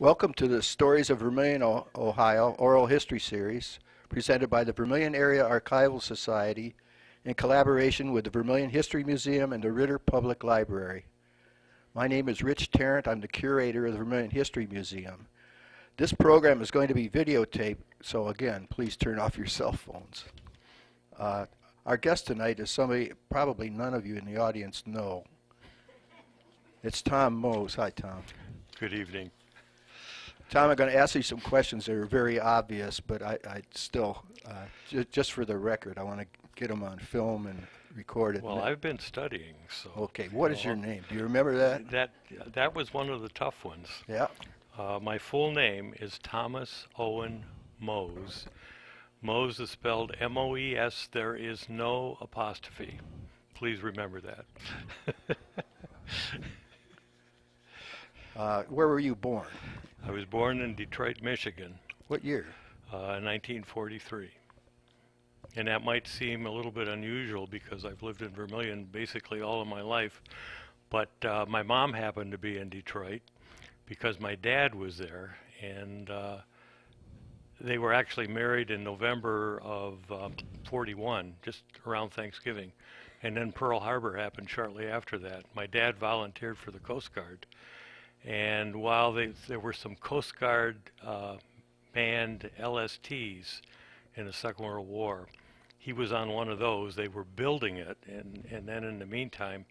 Welcome to the Stories of Vermilion, Ohio Oral History Series, presented by the Vermilion Area Archival Society in collaboration with the Vermilion History Museum and the Ritter Public Library. My name is Rich Tarrant. I'm the curator of the Vermilion History Museum. This program is going to be videotaped, so again, please turn off your cell phones. Our guest tonight is somebody probably none of you in the audience know. It's Tom Mose. Hi, Tom. Good evening. Tom, I'm going to ask you some questions that are very obvious, but I still, just for the record, I want to get them on film and record it. Well, I've been studying, so. Okay, what is your name? Do you remember that? That was one of the tough ones. Yeah. My full name is Thomas Owen Mose. Mose is spelled M-O-E-S. There is no apostrophe. Please remember that. Where were you born? I was born in Detroit, Michigan. What year? 1943. And that might seem a little bit unusual because I've lived in Vermilion basically all of my life. But my mom happened to be in Detroit because my dad was there. And they were actually married in November of 41, just around Thanksgiving. And then Pearl Harbor happened shortly after that. My dad volunteered for the Coast Guard. And while there were some Coast Guard manned LSTs in the Second World War, he was on one of those. They were building it, and then in the meantime,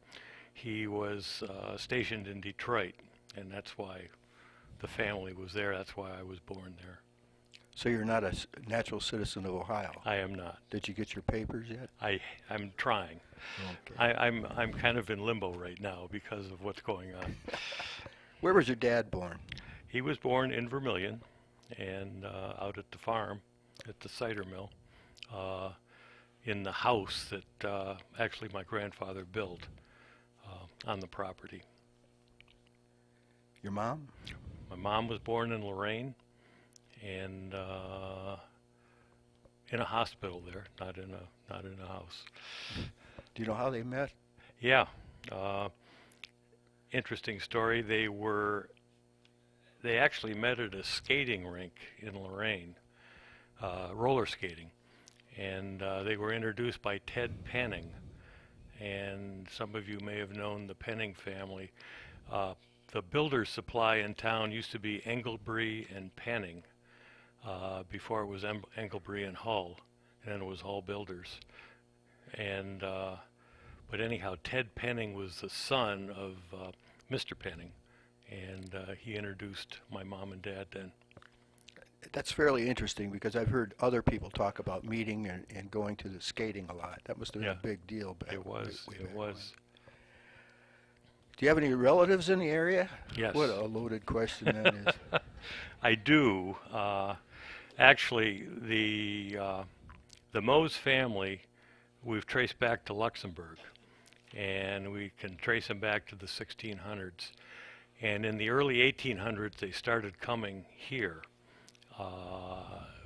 he was stationed in Detroit, and that's why the family was there. That's why I was born there. So you're not a natural citizen of Ohio? I am not. Did you get your papers yet? I'm trying. Okay. I'm kind of in limbo right now because of what's going on. Where was your dad born? He was born in Vermilion and out at the farm, at the cider mill, in the house that actually my grandfather built on the property. Your mom? My mom was born in Lorraine and in a hospital there, not in a house. Do you know how they met? Yeah. Interesting story. They actually met at a skating rink in Lorraine, roller skating, and they were introduced by Ted Penning, and some of you may have known the Penning family. The builder's supply in town used to be Engelbree and Penning before it was Engelbree and Hull, and then it was Hull Builders. And but anyhow, Ted Penning was the son of Mr. Penning, and he introduced my mom and dad then. That's fairly interesting because I've heard other people talk about meeting and going to the skating a lot. That must have been a big deal back. It was. It was. Do you have any relatives in the area? Yes. What a loaded question that is. I do. Actually, the Mose family, we've traced back to Luxembourg, and we can trace them back to the 1600s. And in the early 1800s, they started coming here.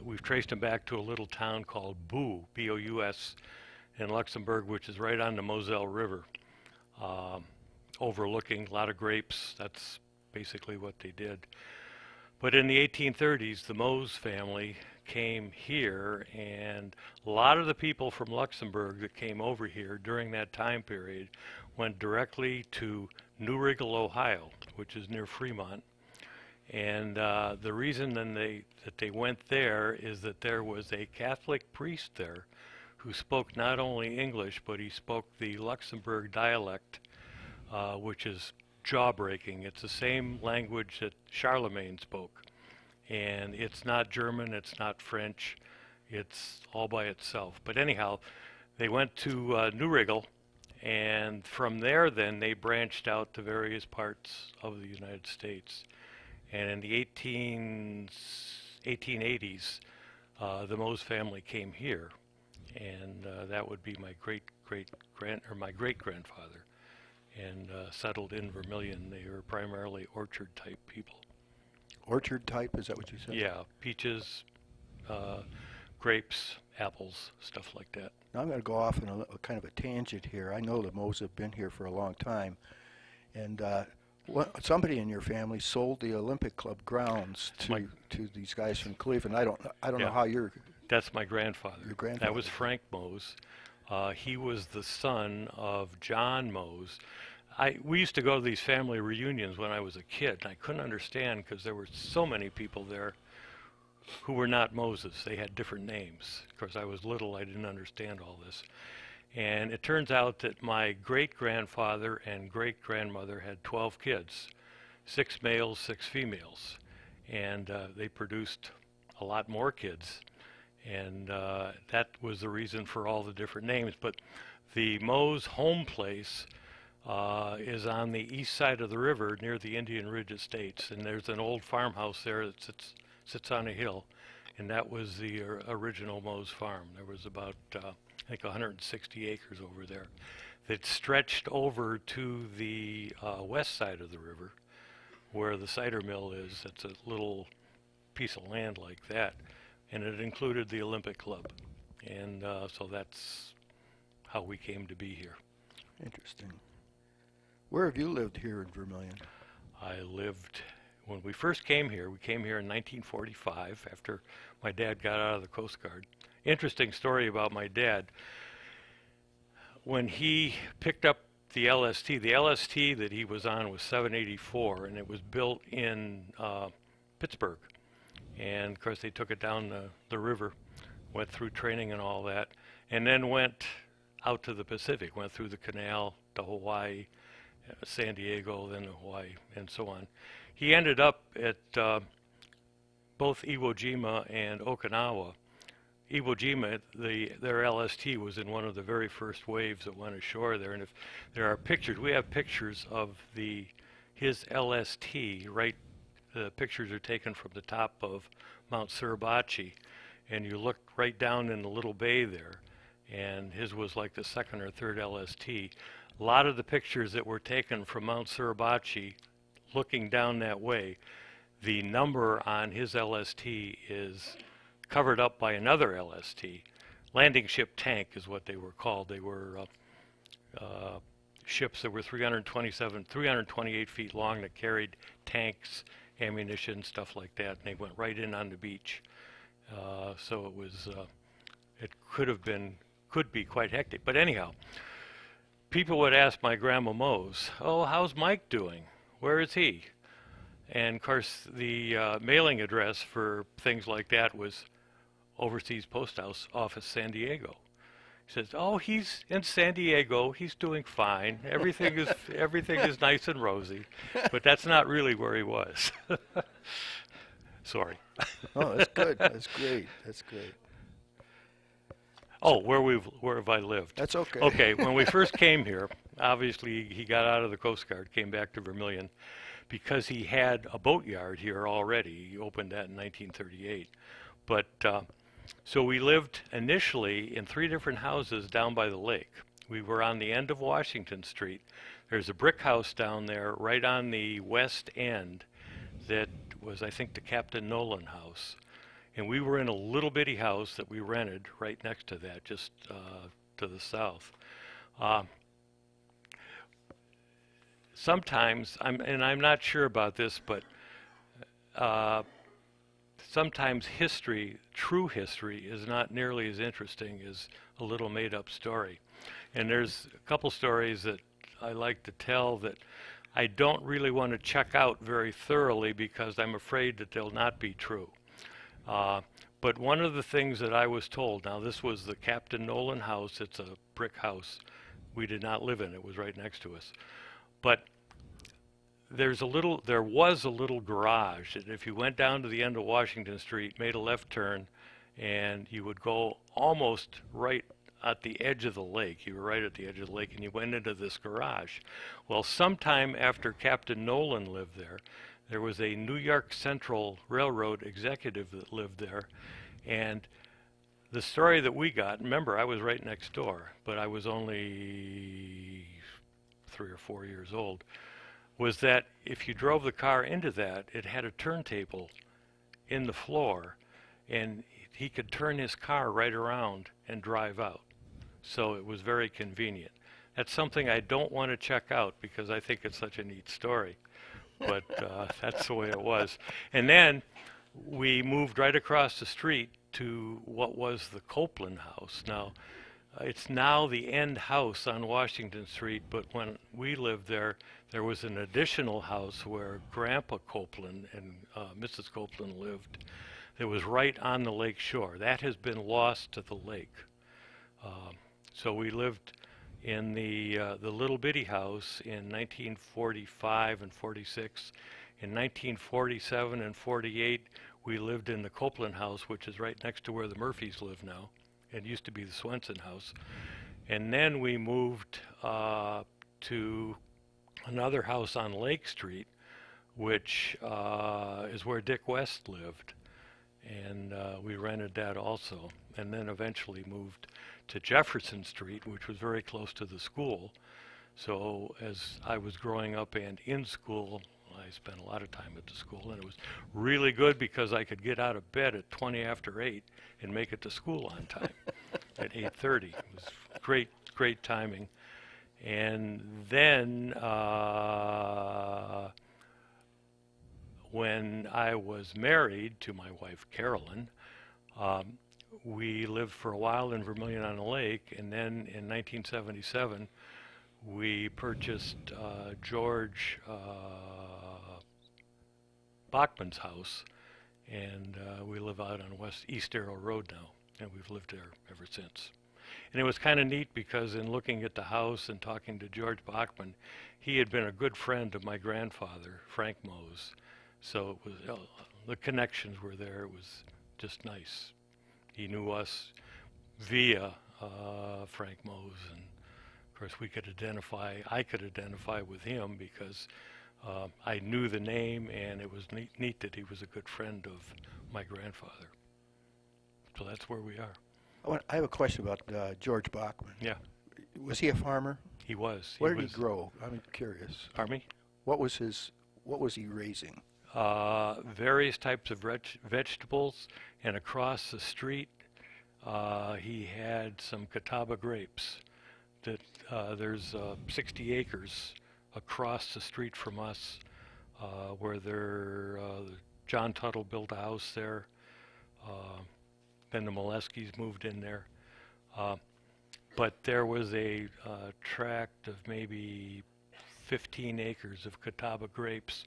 We've traced them back to a little town called Bou, B-O-U-S, in Luxembourg, which is right on the Moselle River, overlooking a lot of grapes. That's basically what they did. But in the 1830s, the Mose family came here, and a lot of the people from Luxembourg that came over here during that time period went directly to New Wriggle, Ohio, which is near Fremont. And the reason then that they went there is that there was a Catholic priest there who spoke not only English, but he spoke the Luxembourg dialect, which is jaw-breaking. It's the same language that Charlemagne spoke. And it's not German, it's not French, it's all by itself. But anyhow, they went to New Wriggle, and from there then they branched out to various parts of the United States. And in the 1880s, the Mose family came here, and that would be my great-grandfather, and settled in Vermilion. They were primarily orchard-type people. Orchard type, is that what you said? Yeah, peaches, grapes, apples, stuff like that. Now I'm going to go off on a kind of a tangent here. I know the Mose have been here for a long time, and Somebody in your family sold the Olympic Club grounds to these guys from Cleveland. I don't know how your That's my grandfather. Your grandfather. That was Frank Mose. He was the son of John Mose. We used to go to these family reunions when I was a kid, and I couldn't understand because there were so many people there who were not Moses. They had different names. Of course, I was little, I didn't understand all this. And it turns out that my great-grandfather and great-grandmother had 12 kids, 6 males, 6 females. And they produced a lot more kids. And that was the reason for all the different names. But the Mose home place is on the east side of the river near the Indian Ridge Estates. And there's an old farmhouse there that sits on a hill. And that was the original Mose farm. There was about, I think, 160 acres over there that stretched over to the west side of the river where the cider mill is. It's a little piece of land like that. And it included the Olympic Club. And so that's how we came to be here. Interesting. Where have you lived here in Vermilion? I lived, when we first came here, we came here in 1945 after my dad got out of the Coast Guard. Interesting story about my dad. When he picked up the LST that he was on was 784, and it was built in Pittsburgh. And of course they took it down the river, went through training and all that, and then went out to the Pacific, went through the canal to Hawaii, San Diego, then to Hawaii, and so on. He ended up at both Iwo Jima and Okinawa. Iwo Jima, their LST was in one of the very first waves that went ashore there, and if there are pictures, we have pictures of his LST right. The pictures are taken from the top of Mount Suribachi, and you look right down in the little bay there, and his was like the second or third LST. A lot of the pictures that were taken from Mount Suribachi, looking down that way, the number on his LST is covered up by another LST. Landing ship tank is what they were called. They were ships that were 328 feet long that carried tanks, ammunition, stuff like that, and they went right in on the beach. So it was, it could be quite hectic. But anyhow, people would ask my grandma Mose, "Oh, how's Mike doing? Where is he?" And of course, the mailing address for things like that was Overseas Post Office, San Diego. He says, "Oh, he's in San Diego. He's doing fine. Everything is nice and rosy," but that's not really where he was. Sorry. Oh, that's good. That's great. That's great. Oh, where have I lived? That's okay. Okay, when we first came here, obviously he got out of the Coast Guard, came back to Vermilion, because he had a boatyard here already. He opened that in 1938. But so we lived initially in 3 different houses down by the lake. We were on the end of Washington Street. There's a brick house down there right on the west end that was, I think, the Captain Nolan house. And we were in a little bitty house that we rented right next to that, just to the south. Sometimes, I'm not sure about this, but sometimes history, true history, is not nearly as interesting as a little made-up story. And there's a couple stories that I like to tell that I don't really want to check out very thoroughly because I'm afraid that they'll not be true. But one of the things that I was told, now this was the Captain Nolan house, it's a brick house. We did not live in it, it was right next to us. But there was a little garage that if you went down to the end of Washington Street, made a left turn, and you would go almost right at the edge of the lake. You were right at the edge of the lake, and you went into this garage. Well, sometime after Captain Nolan lived there, there was a New York Central Railroad executive that lived there, and the story that we got, remember I was right next door, but I was only 3 or 4 years old, was that if you drove the car into that, it had a turntable in the floor, and he could turn his car right around and drive out. So it was very convenient. That's something I don't want to check out because I think it's such a neat story. but that's the way it was. And then we moved right across the street to what was the Copeland House. Now, it's now the end house on Washington Street, but when we lived there, there was an additional house where Grandpa Copeland and Mrs. Copeland lived. It was right on the lake shore. That has been lost to the lake. So we lived in the little bitty house in 1945 and 46. In 1947 and 48, we lived in the Copeland House, which is right next to where the Murphys live now. It used to be the Swenson House. And then we moved to another house on Lake Street, which is where Dick West lived. And we rented that also. And then eventually moved to Jefferson Street, which was very close to the school. So as I was growing up and in school, I spent a lot of time at the school, and it was really good because I could get out of bed at 20 after 8 and make it to school on time at 8:30. It was great timing. And then when I was married to my wife, Carolyn, we lived for a while in Vermilion on the Lake, and then in 1977, we purchased George Bachmann's house, and we live out on East Arrow Road now, and we've lived there ever since. And it was kind of neat because in looking at the house and talking to George Bachmann, he had been a good friend of my grandfather, Frank Mose. So it was, the connections were there. It was just nice. He knew us via Frank Mose, and of course I could identify with him because I knew the name, and it was neat that he was a good friend of my grandfather. So that's where we are. I have a question about George Bachmann. Yeah. Was he a farmer? He was. What did he grow? I'm curious. Pardon me? What was he raising? Various types of vegetables, and across the street he had some Catawba grapes. That there's 60 acres across the street from us where John Tuttle built a house there. Then the Moleskis moved in there. But there was a tract of maybe 15 acres of Catawba grapes,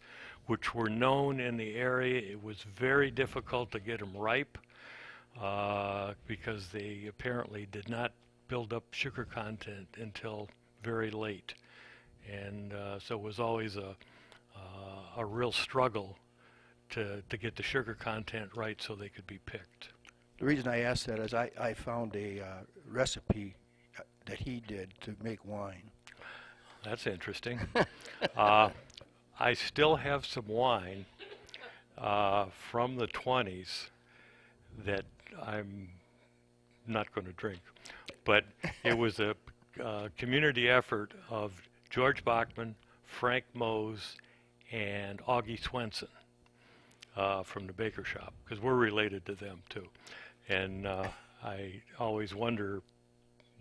which were known in the area. It was very difficult to get them ripe because they apparently did not build up sugar content until very late. And so it was always a real struggle to get the sugar content right so they could be picked. The reason I asked that is I found a recipe that he did to make wine. That's interesting. I still have some wine from the 20s that I'm not going to drink. But it was a community effort of George Bachmann, Frank Mose, and Augie Swenson from the Baker Shop, because we're related to them too. And I always wonder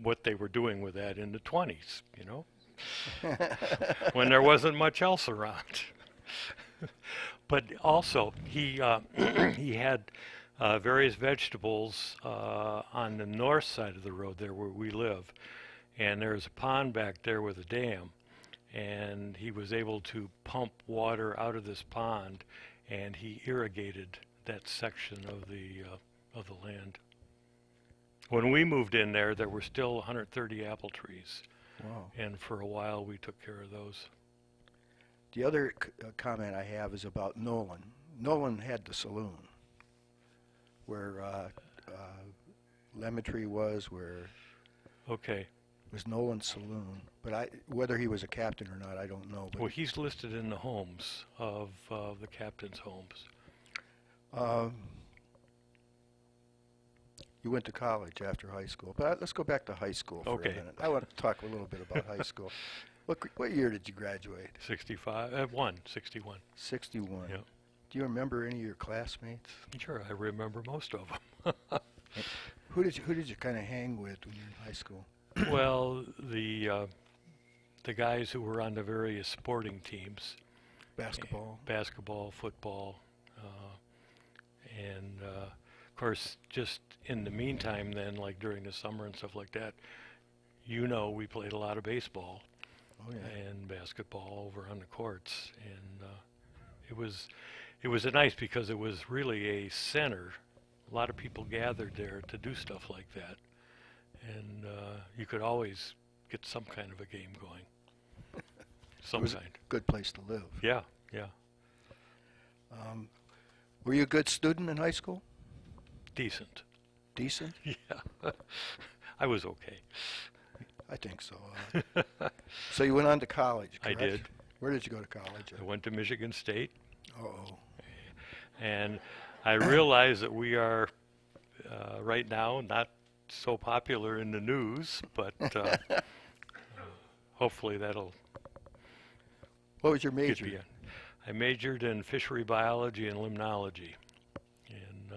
what they were doing with that in the 20s, you know, when there wasn't much else around. But also, he he had various vegetables on the north side of the road there where we live. And there's a pond back there with a dam. And he was able to pump water out of this pond, and he irrigated that section of the land. When we moved in there, there were still 130 apple trees. Wow. And for a while, we took care of those. The other comment I have is about Nolan. Nolan had the saloon where Lemon Tree was, where okay. was Nolan's saloon. But whether he was a captain or not, I don't know. But well, he's listed in the homes of the captain's homes. You went to college after high school. But let's go back to high school for a minute. I want to talk a little bit about high school. What year did you graduate? 61. 61. Yeah. Do you remember any of your classmates? Sure, I remember most of them. Who did you kind of hang with when you were in high school? Well, the guys who were on the various sporting teams, Basketball. Football, and of course, just in the meantime, then, like during the summer and stuff like that, we played a lot of baseball and basketball over on the courts, and it was nice because it was really a center. A lot of people gathered there to do stuff like that, and you could always get some kind of a game going. Some It was kind. a good place to live. Yeah, yeah. Were you a good student in high school? Decent. Decent? Yeah. I was okay. I think so. So you went on to college, I correct? did. Where did you go to college? I went to Michigan State, Uh-oh. and I realize that we are right now not so popular in the news, but hopefully that'll What was your get major? me in. I majored in fishery biology and limnology, and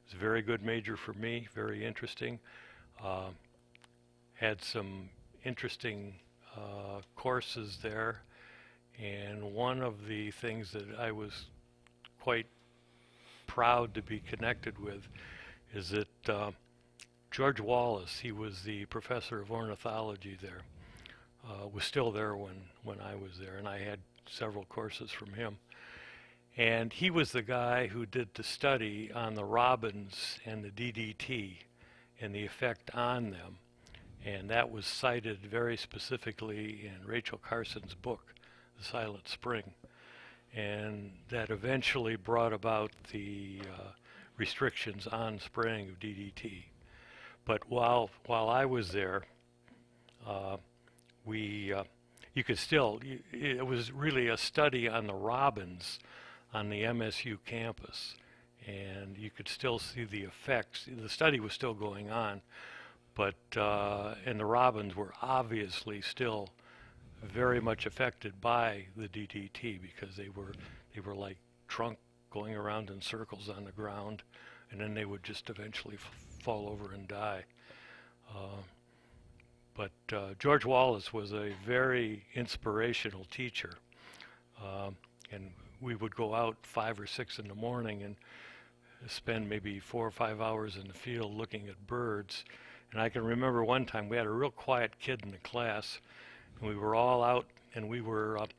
it's a very good major for me, very interesting. Had some interesting courses there, and one of the things that I was quite proud to be connected with is that George Wallace, he was the professor of ornithology there, was still there when I was there, and I had several courses from him. And he was the guy who did the study on the robins and the DDT and the effect on them. And that was cited very specifically in Rachel Carson's book, The Silent Spring. And that eventually brought about the restrictions on spraying of DDT. But while I was there, you could still, it was really a study on the robins on the MSU campus, and you could still see the effects. The study was still going on, but and the robins were obviously still very much affected by the DDT because they were like trunk going around in circles on the ground, and then they would just eventually fall over and die. But George Wallace was a very inspirational teacher, and we would go out 5 or 6 in the morning and spend maybe 4 or 5 hours in the field looking at birds. And I can remember one time we had a real quiet kid in the class, and we were all out, and we were, of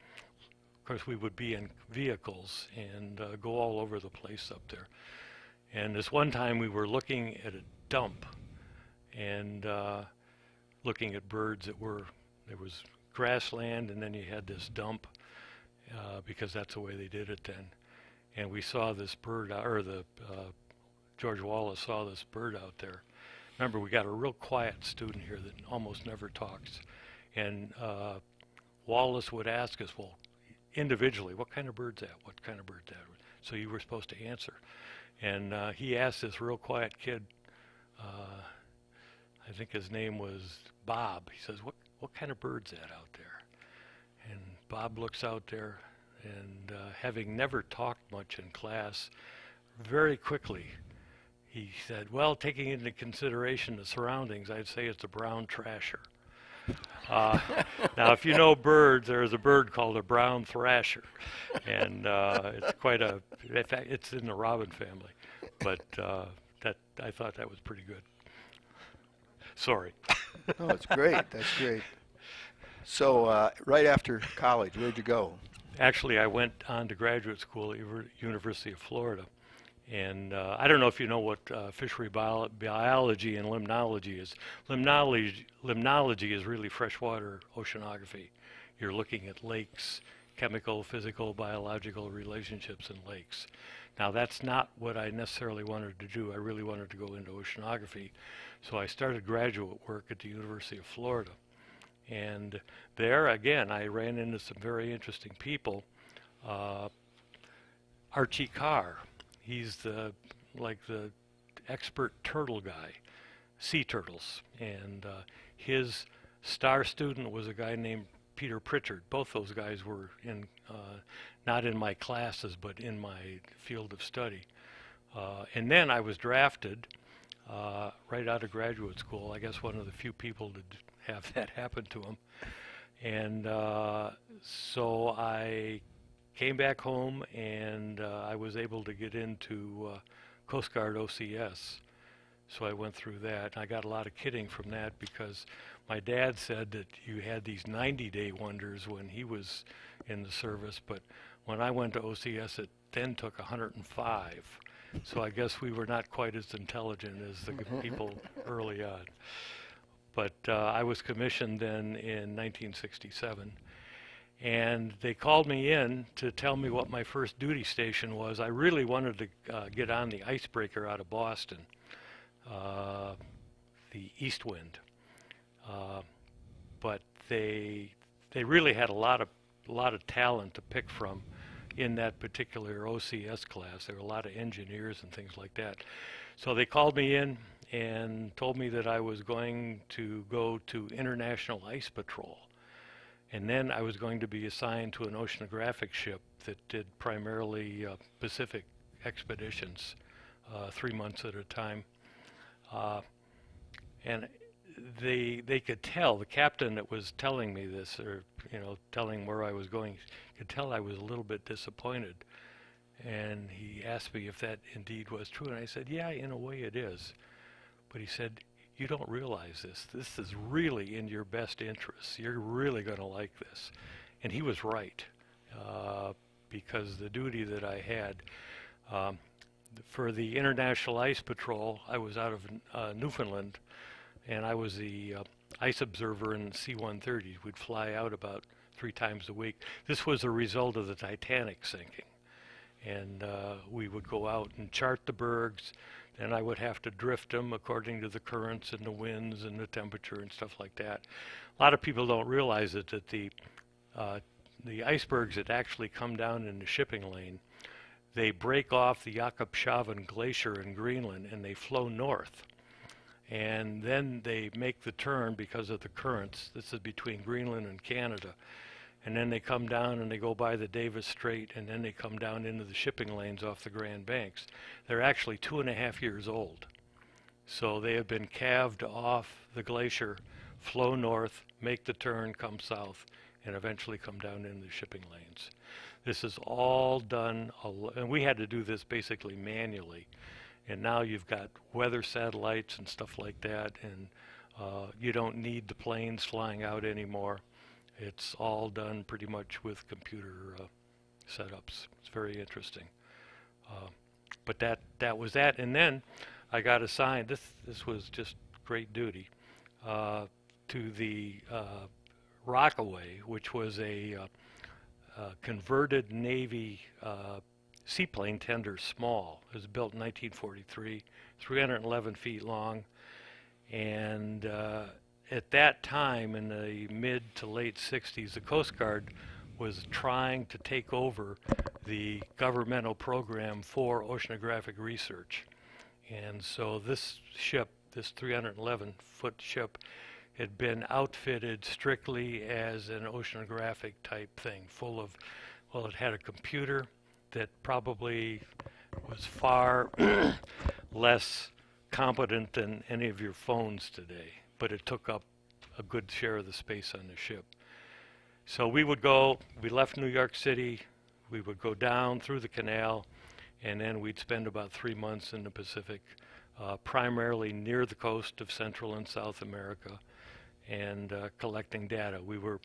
course, we would be in vehicles and go all over the place up there. And this one time we were looking at a dump and looking at birds that were, there was grassland and then you had this dump because that's the way they did it then. And we saw this bird, George Wallace saw this bird out there. Remember, we got a real quiet student here that almost never talks. And Wallace would ask us, well, individually, what kind of bird's that? What kind of bird's that? So you were supposed to answer. And he asked this real quiet kid, I think his name was Bob. He says, what kind of bird's that out there? And Bob looks out there, and having never talked much in class, very quickly he said, well, taking into consideration the surroundings, I'd say it's a brown thrasher. Now, if you know birds, there is a bird called a brown thrasher, and it's quite a, in fact, it's in the robin family, but I thought that was pretty good. Sorry. No, it's great. That's great. So right after college, where'd you go? Actually, I went on to graduate school at University of Florida. And I don't know if you know what fishery biology and limnology is. Limnology is really freshwater oceanography. You're looking at lakes, chemical, physical, biological relationships in lakes. Now, that's not what I necessarily wanted to do. I really wanted to go into oceanography. So I started graduate work at the University of Florida. And there, again, I ran into some very interesting people. Archie Carr. He's the expert turtle guy, sea turtles, and his star student was a guy named Peter Pritchard. Both those guys were in, not in my classes, but in my field of study. And then I was drafted right out of graduate school. I guess one of the few people to have that happen to him. And so I came back home, and I was able to get into Coast Guard OCS. So I went through that. I got a lot of kidding from that because my dad said that you had these 90-day wonders when he was in the service, but when I went to OCS, it then took 105. So I guess we were not quite as intelligent as the people early on. But I was commissioned then in 1967. And they called me in to tell me what my first duty station was. I really wanted to get on the icebreaker out of Boston, the East Wind. But they really had a lot of talent to pick from in that particular OCS class. There were a lot of engineers and things like that. So they called me in and told me that I was going to go to International Ice Patrol. And then I was going to be assigned to an oceanographic ship that did primarily Pacific expeditions, 3 months at a time. And they could tell, the captain that was telling me this, or telling where I was going, could tell I was a little bit disappointed. And he asked me if that indeed was true, and I said, yeah, in a way it is. But he said, you don't realize this. This is really in your best interests. You're really going to like this. And he was right, because the duty that I had, for the International Ice Patrol, I was out of Newfoundland, and I was the ice observer in C-130. We'd fly out about 3 times a week. This was a result of the Titanic sinking. And we would go out and chart the bergs, and I would have to drift them according to the currents and the winds and the temperature and stuff like that. A lot of people don't realize it, that the icebergs that actually come down in the shipping lane, they break off the Jakobshavn Glacier in Greenland and they flow north. And then they make the turn because of the currents. This is between Greenland and Canada. And then they come down and they go by the Davis Strait, and then they come down into the shipping lanes off the Grand Banks. They're actually 2.5 years old. So they have been calved off the glacier, flow north, make the turn, come south, and eventually come down into the shipping lanes. This is all done, and we had to do this basically manually. And now you've got weather satellites and stuff like that, and you don't need the planes flying out anymore. It's all done pretty much with computer setups. It's very interesting. But that was that. And then I got assigned, this was just great duty, to the Rockaway, which was a converted Navy seaplane tender, small. It was built in 1943, 311 feet long. And at that time, in the mid to late 60s, the Coast Guard was trying to take over the governmental program for oceanographic research. And so this ship, this 311-foot ship, had been outfitted strictly as an oceanographic type thing, full of, well, it had a computer that probably was far less competent than any of your phones today, but it took up a good share of the space on the ship. So we would go, we left New York City, we would go down through the canal, and then we'd spend about 3 months in the Pacific, primarily near the coast of Central and South America, and collecting data. We were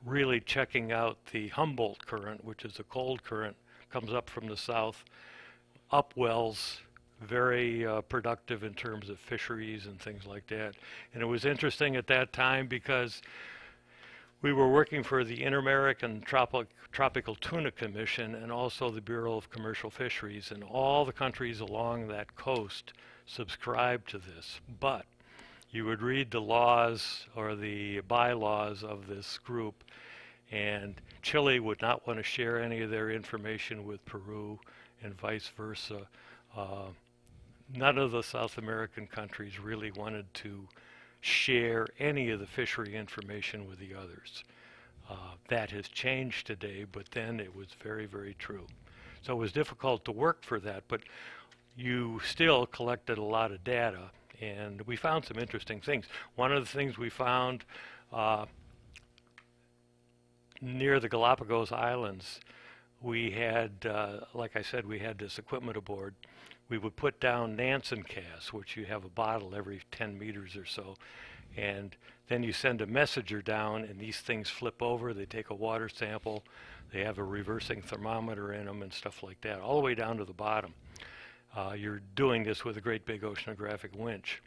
really checking out the Humboldt current, which is a cold current, comes up from the south, up wells, very productive in terms of fisheries and things like that. And it was interesting at that time because we were working for the Inter-American Tropical Tuna Commission and also the Bureau of Commercial Fisheries, and all the countries along that coast subscribed to this. But you would read the laws or the bylaws of this group, and Chile would not want to share any of their information with Peru, and vice versa. None of the South American countries really wanted to share any of the fishery information with the others. That has changed today, but then it was very, very true. So it was difficult to work for that, but you still collected a lot of data, and we found some interesting things. One of the things we found near the Galapagos Islands we had, like I said, we had this equipment aboard. We would put down Nansen casts, which you have a bottle every 10 meters or so, and then you send a messenger down, and these things flip over. They take a water sample. They have a reversing thermometer in them and stuff like that, all the way down to the bottom. You're doing this with a great big oceanographic winch.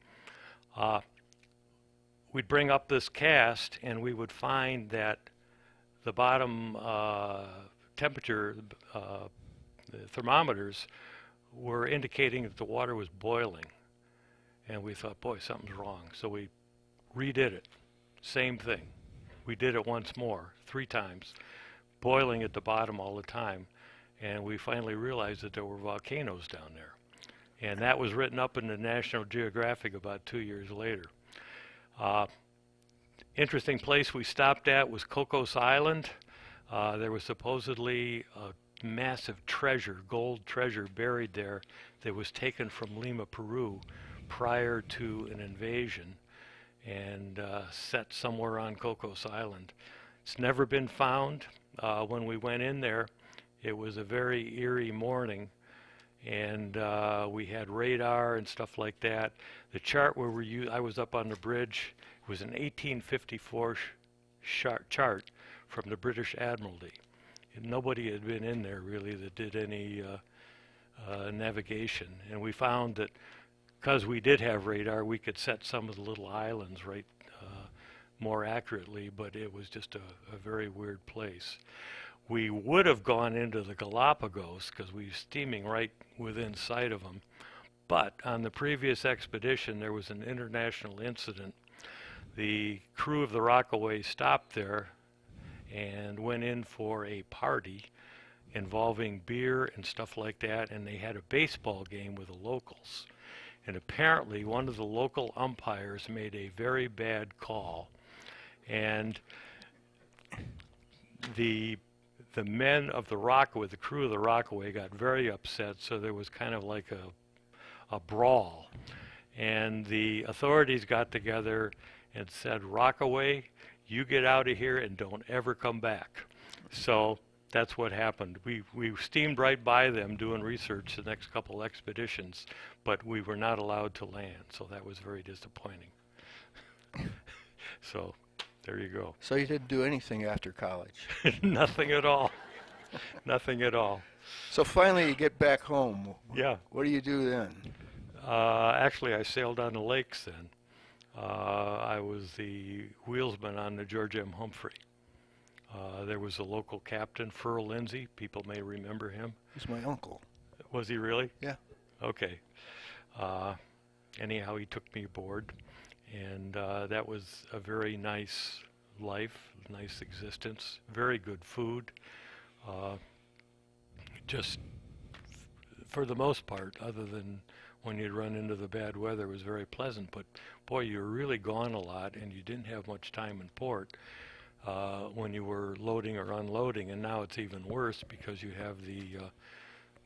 We'd bring up this cast, and we would find that the bottom temperature, the thermometers, were indicating that the water was boiling. And we thought, boy, something's wrong. So we redid it. Same thing. We did it once more, 3 times, boiling at the bottom all the time. And we finally realized that there were volcanoes down there. And that was written up in the National Geographic about 2 years later. Interesting place we stopped at was Cocos Island. There was supposedly a massive treasure, gold treasure buried there that was taken from Lima, Peru prior to an invasion and set somewhere on Cocos Island. It's never been found. When we went in there, it was a very eerie morning, and we had radar and stuff like that. The chart where I was up on the bridge was an 1854 chart from the British Admiralty. And nobody had been in there really that did any navigation, and we found that because we did have radar, we could set some of the little islands right more accurately, but it was just a very weird place. We would have gone into the Galapagos because we were steaming right within sight of them, but on the previous expedition there was an international incident. The crew of the Rockaway stopped there and went in for a party involving beer and stuff like that, and they had a baseball game with the locals. And apparently one of the local umpires made a very bad call, and the men of the Rockaway, the crew of the Rockaway, got very upset, so there was kind of like a brawl. And the authorities got together and said, Rockaway, you get out of here and don't ever come back. So that's what happened. We steamed right by them doing research the next couple expeditions, but we were not allowed to land, so that was very disappointing. So there you go. So you didn't do anything after college? Nothing at all. Nothing at all. So finally you get back home. Yeah. What do you do then? Actually, I sailed on the lakes then. I was the wheelsman on the George M. Humphrey. There was a local captain, Furl Lindsay. People may remember him. He's my uncle. Was he really? Yeah. Okay. Anyhow, he took me aboard, and that was a very nice life, nice existence, very good food. Just for the most part, other than when you'd run into the bad weather, it was very pleasant. But boy, you were really gone a lot, and you didn't have much time in port when you were loading or unloading. And now it's even worse because you have the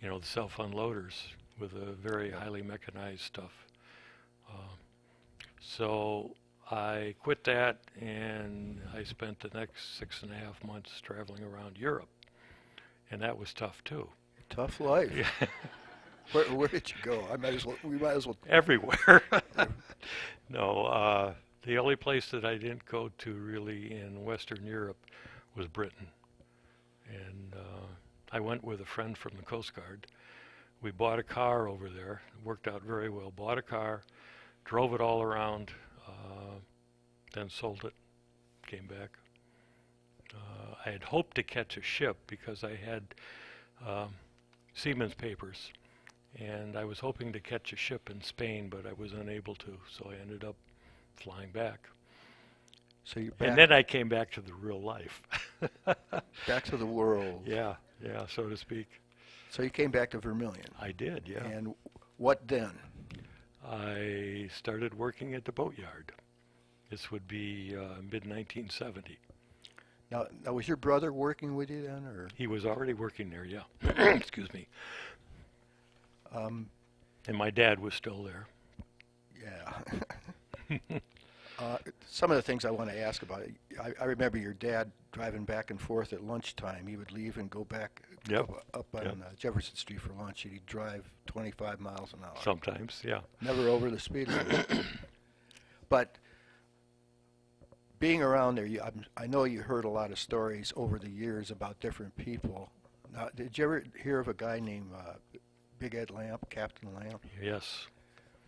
the self-unloaders with a very highly mechanized stuff. So I quit that, and I spent the next 6.5 months traveling around Europe, and that was tough too. Tough life. Yeah. Where did you go? We might as well. Everywhere. No, the only place that I didn't go to really in Western Europe was Britain. And I went with a friend from the Coast Guard. We bought a car over there. It worked out very well. Bought a car, drove it all around, then sold it, came back. I had hoped to catch a ship because I had seaman's papers. And I was hoping to catch a ship in Spain, but I was unable to, so I ended up flying back. So you're back. And then I came back to the real life. Back to the world. Yeah, so to speak. So you came back to Vermilion. I did, yeah. And what then? I started working at the boatyard. This would be mid-1970. Now, was your brother working with you then, or? He was already working there, yeah. Excuse me. And my dad was still there. Yeah. Some of the things I want to ask about it, I remember your dad driving back and forth at lunchtime. He would leave and go back Yep. up on Jefferson Street for lunch, and he'd drive 25 miles an hour. Sometimes, yeah. Never over the speed limit. But being around there, I know you heard a lot of stories over the years about different people. Now, did you ever hear of a guy named Big Ed Lamp, Captain Lamp? Yes.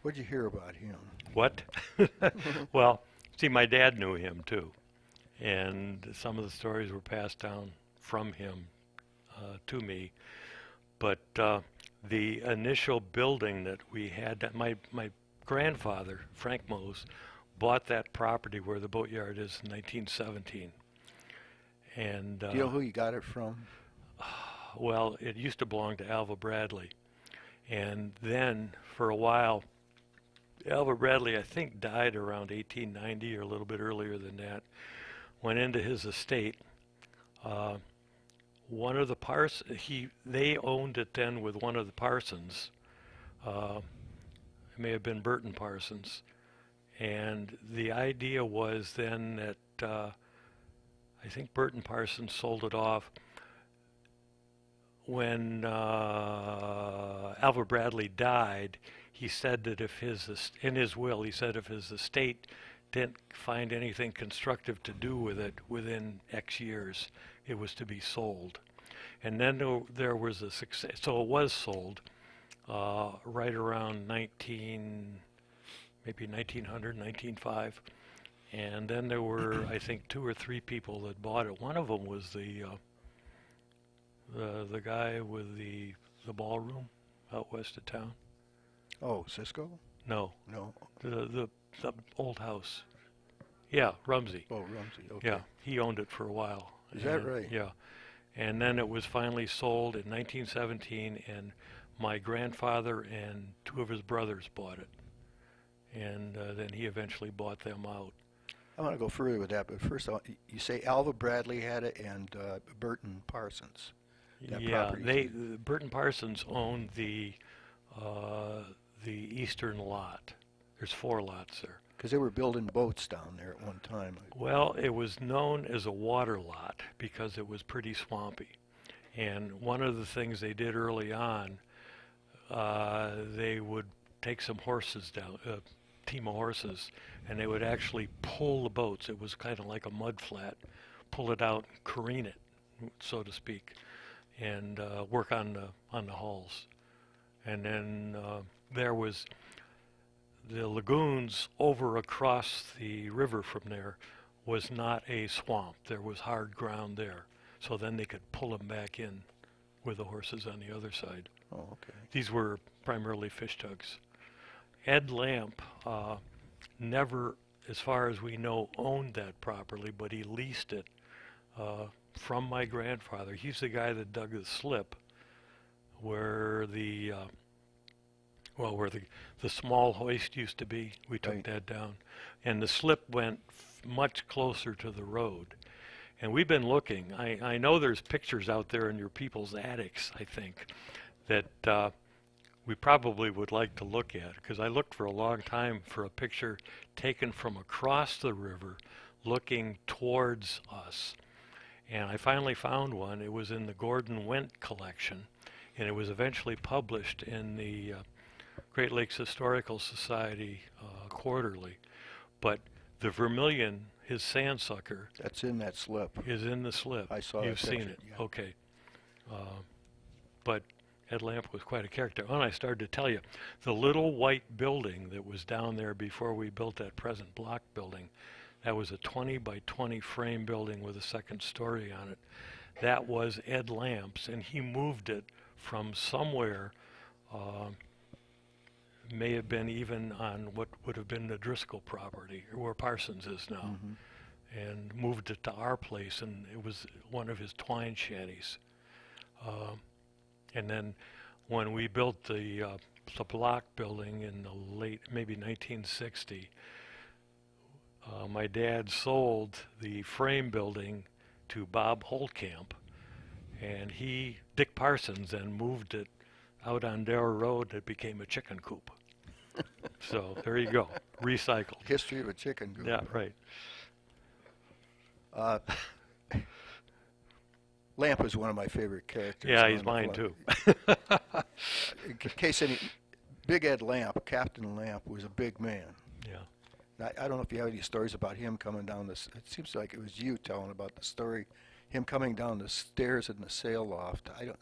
What did you hear about him? What? Well, see, my dad knew him too, and some of the stories were passed down from him to me. But the initial building that we had, that my grandfather, Frank Mose, bought that property where the boatyard is in 1917. And Do you know who you got it from? well, it used to belong to Alva Bradley, and then for a while, Alva Bradley, I think, died around 1890 or a little bit earlier than that. Went into his estate. One of the they owned it then with one of the Parsons. It may have been Burton Parsons. And the idea was then that I think Burton Parsons sold it off when Alva Bradley died. He said that if in his will, he said if his estate didn't find anything constructive to do with it within X years, it was to be sold. And then there was a success, so it was sold right around maybe 1900, 1905. And then there were, I think, 2 or 3 people that bought it. One of them was the guy with the ballroom out west of town. Oh, Cisco? No. No. The old house. Yeah, Rumsey. Oh, Rumsey. Okay. Yeah, he owned it for a while. Is that right? Yeah. And then it was finally sold in 1917, and my grandfather and 2 of his brothers bought it. And then he eventually bought them out. I want to go further with that, but first, you say Alva Bradley had it and Burton Parsons. Yeah, Burton Parsons owned the eastern lot. There's 4 lots there. Because they were building boats down there at one time. Well, it was known as a water lot because it was pretty swampy. And one of the things they did early on, they would take some horses down, a team of horses, and they would actually pull the boats. It was kind of like a mud flat, pull it out, careen it, so to speak, and work on the hulls. And then there was the lagoons over across the river from there was not a swamp. There was hard ground there. So then they could pull them back in with the horses on the other side. Oh, okay. These were primarily fish tugs. Ed Lamp never, as far as we know, owned that property, but he leased it from my grandfather. He's the guy that dug the slip where the small hoist used to be. We took that down, and the slip went much closer to the road. And we've been looking. I know there's pictures out there in your people's attics, I think, that we probably would like to look at, because I looked for a long time for a picture taken from across the river looking towards us. And I finally found one. It was in the Gordon Wendt collection, and it was eventually published in the Great Lakes Historical Society quarterly. But the Vermilion, his sandsucker, that's in that slip. Is in the slip. I saw it. You've seen it. Yeah. Okay. But Ed Lamp was quite a character. And I started to tell you, the little white building that was down there before we built that present block building, that was a 20 by 20 frame building with a second story on it. That was Ed Lamp's, and he moved it from somewhere, may have been even on what would have been the Driscoll property, or where Parsons is now, and moved it to our place, and it was one of his twine shanties. And then when we built the block building in the late, maybe 1960, my dad sold the frame building to Bob Holtkamp, and Dick Parsons, then moved it out on Dare Road. It became a chicken coop. So there you go, recycled. History of a chicken coop. Yeah, right. Uh, Lamp is one of my favorite characters. Yeah, he's mine too. In case any, Big Ed Lamp, Captain Lamp, was a big man. Yeah. I don't know if you have any stories about him coming down this. It seems like it was you telling about the story, him coming down the stairs in the sail loft. I don't.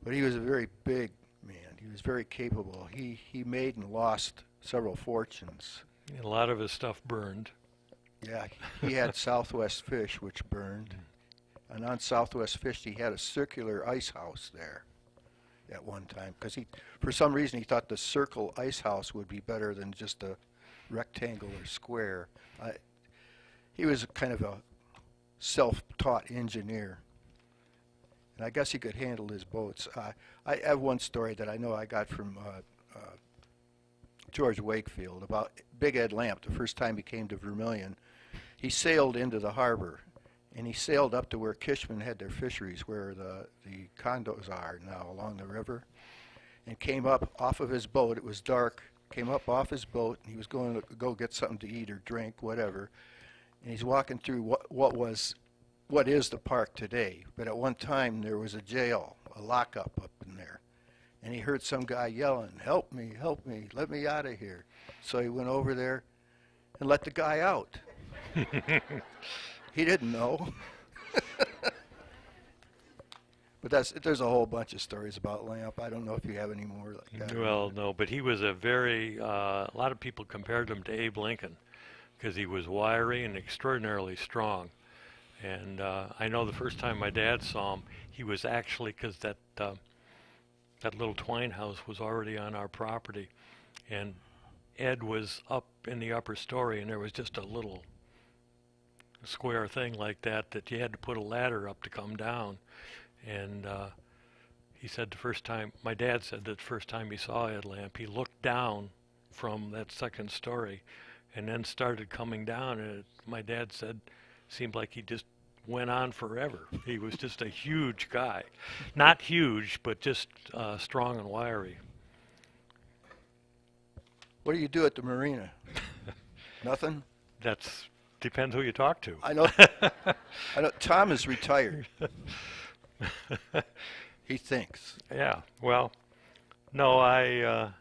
But he was a very big man. He was very capable. He made and lost several fortunes. A lot of his stuff burned. Yeah, he had Southwest Fish, which burned. And on Southwest Fish, he had a circular ice house there at one time, because for some reason, he thought the circle ice house would be better than just a rectangular square. He was kind of a self-taught engineer, and I guess he could handle his boats. I have one story that I know I got from George Wakefield about Big Ed Lamp. The first time he came to Vermilion, he sailed into the harbor. And he sailed up to where Kishman had their fisheries, where the condos are now along the river, and came up off of his boat. It was dark. Came up off his boat, and he was going to go get something to eat or drink, whatever. And he's walking through what is the park today. But at one time there was a jail, a lockup up in there, and he heard some guy yelling, "Help me! Help me! Let me out of here!" So he went over there and let the guy out. He didn't know. But there's a whole bunch of stories about Lamp. I don't know if you have any more like that. Well, no, but he was a lot of people compared him to Abe Lincoln because he was wiry and extraordinarily strong. And I know the first time my dad saw him, he was actually, because that little twine house was already on our property, and Ed was up in the upper story, and there was just a little square thing like that you had to put a ladder up to come down. And he said my dad said that the first time he saw Ed Lamp, he looked down from that second story and then started coming down, and my dad said seemed like he just went on forever. He was just a huge guy. Not huge, but just strong and wiry. What do you do at the marina? Nothing? Depends who you talk to. I know Tom is retired. He thinks. Yeah, well, no, I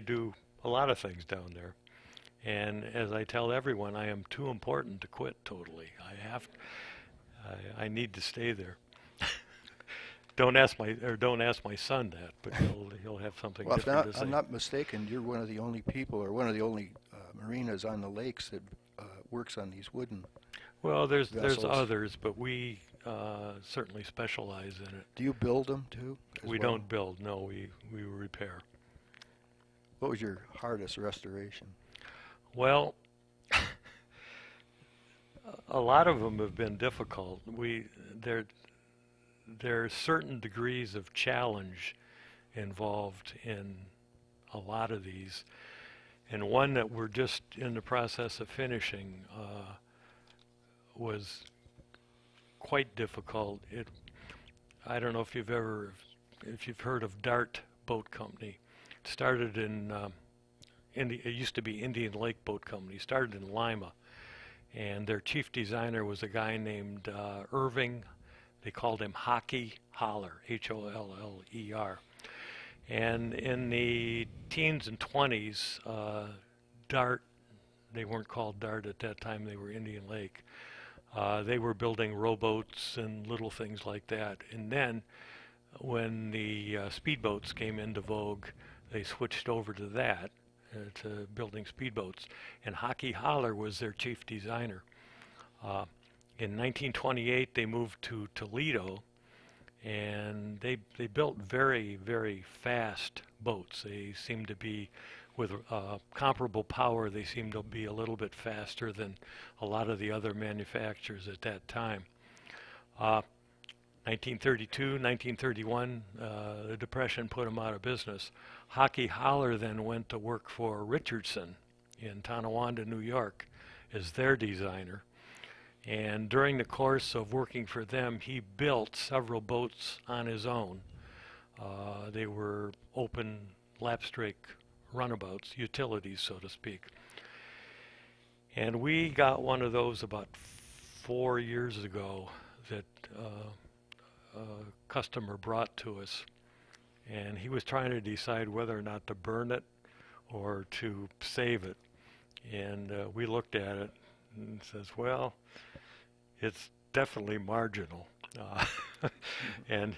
do a lot of things down there. And as I tell everyone, I am too important to quit totally. I need to stay there. Don't ask my son that, but he'll have something different to say. If I'm not mistaken, you're one of the only people, or one of the only marinas on the lakes that works on these wooden. Well, there's vessels. others, but we certainly specialize in it. Do you build them too? We don't build. No, we repair. What was your hardest restoration? Well, a lot of them have been difficult. There are certain degrees of challenge involved in a lot of these, and one that we're just in the process of finishing was quite difficult. I don't know if you've heard of Dart Boat Company. It started it used to be Indian Lake Boat Company. Started in Lima, and their chief designer was a guy named Irving. They called him Hockey Holler, H-O-L-L-E-R. And in the teens and 20s, Dart, they weren't called Dart at that time, they were Indian Lake. They were building rowboats and little things like that. And then when the speedboats came into vogue, they switched over to that, to building speedboats. And Hockey Holler was their chief designer. In 1928, they moved to Toledo, and they built very, very fast boats. They seemed to be, with comparable power, they seemed to be a little bit faster than a lot of the other manufacturers at that time. 1932, 1931, the Depression put them out of business. Hockey Holler then went to work for Richardson in Tonawanda, New York, as their designer. And during the course of working for them, he built several boats on his own. They were open lapstrake runabouts, utilities, so to speak. And we got one of those about 4 years ago that a customer brought to us. And he was trying to decide whether or not to burn it or to save it. And we looked at it and says, well, it's definitely marginal. And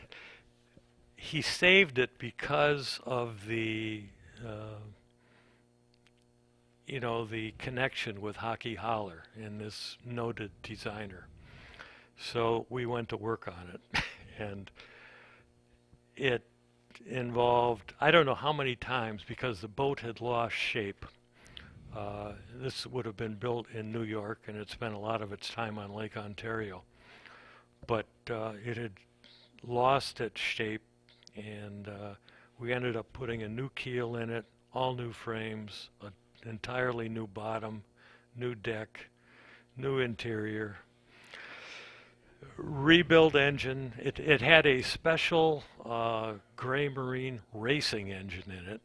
he saved it because of the, you know, the connection with Hockey Holler and this noted designer. So we went to work on it, and it involved, I don't know how many times, because the boat had lost shape. This would have been built in New York, and it spent a lot of its time on Lake Ontario. But it had lost its shape, and we ended up putting a new keel in it, all new frames, an entirely new bottom, new deck, new interior, rebuild engine. It had a special gray marine racing engine in it,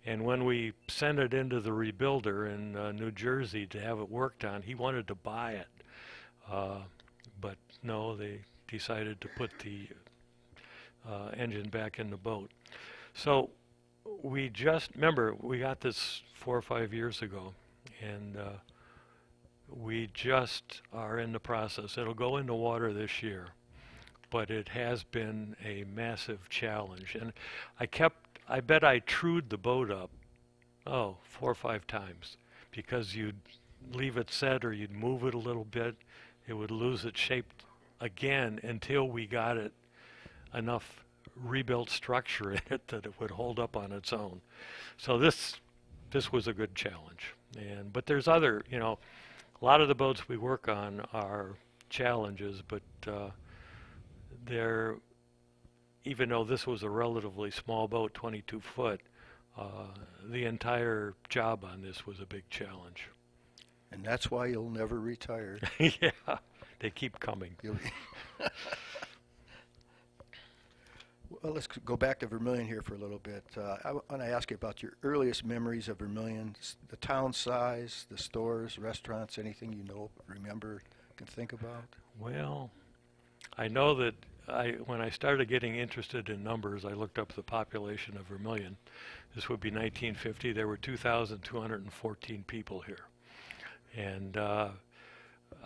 and when we sent it into the rebuilder in New Jersey to have it worked on, he wanted to buy it, but no, they decided to put the engine back in the boat. So we just, remember, we got this 4 or 5 years ago, and we just are in the process. It'll go into water this year, but it has been a massive challenge. And I bet I trued the boat up, 4 or 5 times, because you'd leave it set or you'd move it a little bit, it would lose its shape again until we got it enough rebuilt structure in it that it would hold up on its own. So this was a good challenge. But there's other, you know, a lot of the boats we work on are challenges, but they're, even though this was a relatively small boat, 22 foot, the entire job on this was a big challenge. And that's why you'll never retire. Yeah, they keep coming. Well, let's go back to Vermilion here for a little bit. I want to ask you about your earliest memories of Vermilion, the town size, the stores, restaurants, anything you know, remember, can think about? Well, I know that when I started getting interested in numbers, I looked up the population of Vermilion. This would be 1950. There were 2,214 people here. And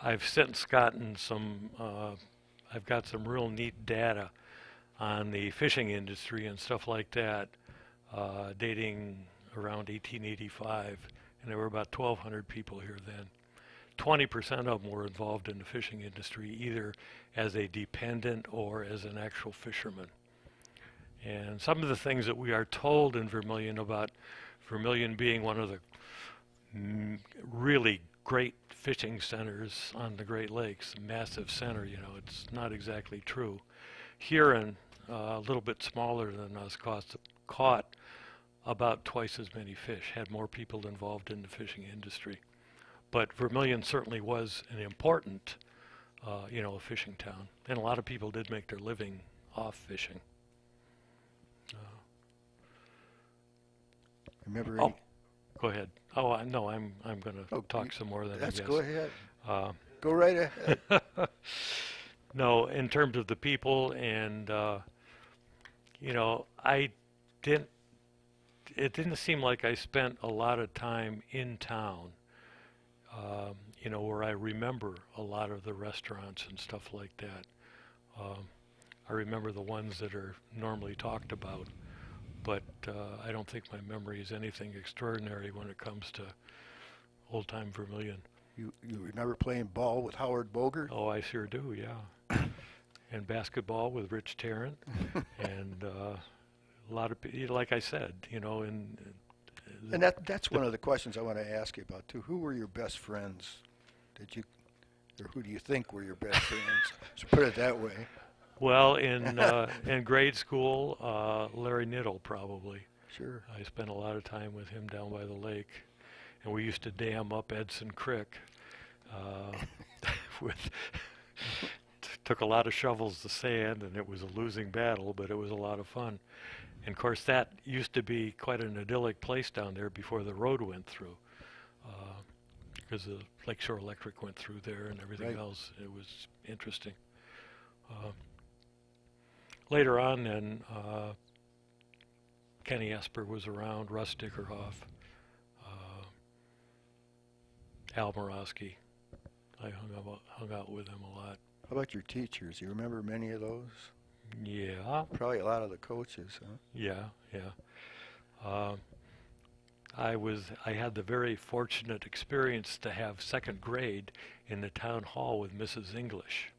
I've since gotten some, I've got some real neat data on the fishing industry and stuff like that, dating around 1885, and there were about 1,200 people here then. 20% of them were involved in the fishing industry, either as a dependent or as an actual fisherman. And some of the things that we are told in Vermilion about Vermilion being one of the really great fishing centers on the Great Lakes, a massive center, you know, it's not exactly true. Huron, a little bit smaller than us, caught about twice as many fish, had more people involved in the fishing industry. But Vermilion certainly was an important, you know, a fishing town. And a lot of people did make their living off fishing. Remember? Oh, go ahead. Oh, no, I'm going to talk some more than I guess. Go ahead. Go right ahead. No, in terms of the people, and you know, it didn't seem like I spent a lot of time in town, you know, where I remember a lot of the restaurants and stuff like that. I remember the ones that are normally talked about, but I don't think my memory is anything extraordinary when it comes to old-time Vermilion. You remember playing ball with Howard Bogert? Oh, I sure do, yeah. And basketball with Rich Tarrant, and a lot of, like I said, you know, and that's one of the questions I want to ask you about too. Who were your best friends? Or who do you think were your best friends? So put it that way. Well, in grade school, Larry Niddle probably. Sure. I spent a lot of time with him down by the lake, and we used to dam up Edson Creek. Took a lot of shovels of sand, and it was a losing battle, but it was a lot of fun. And of course, that used to be quite an idyllic place down there before the road went through, because the Lakeshore Electric went through there and everything else. It was interesting. Later on, then, Kenny Esper was around, Russ Dickerhoff, Al Morosky. I hung out with them a lot. How about your teachers? You remember many of those? Yeah. Probably a lot of the coaches, huh? Yeah, yeah. I had the very fortunate experience to have second grade in the town hall with Mrs. English,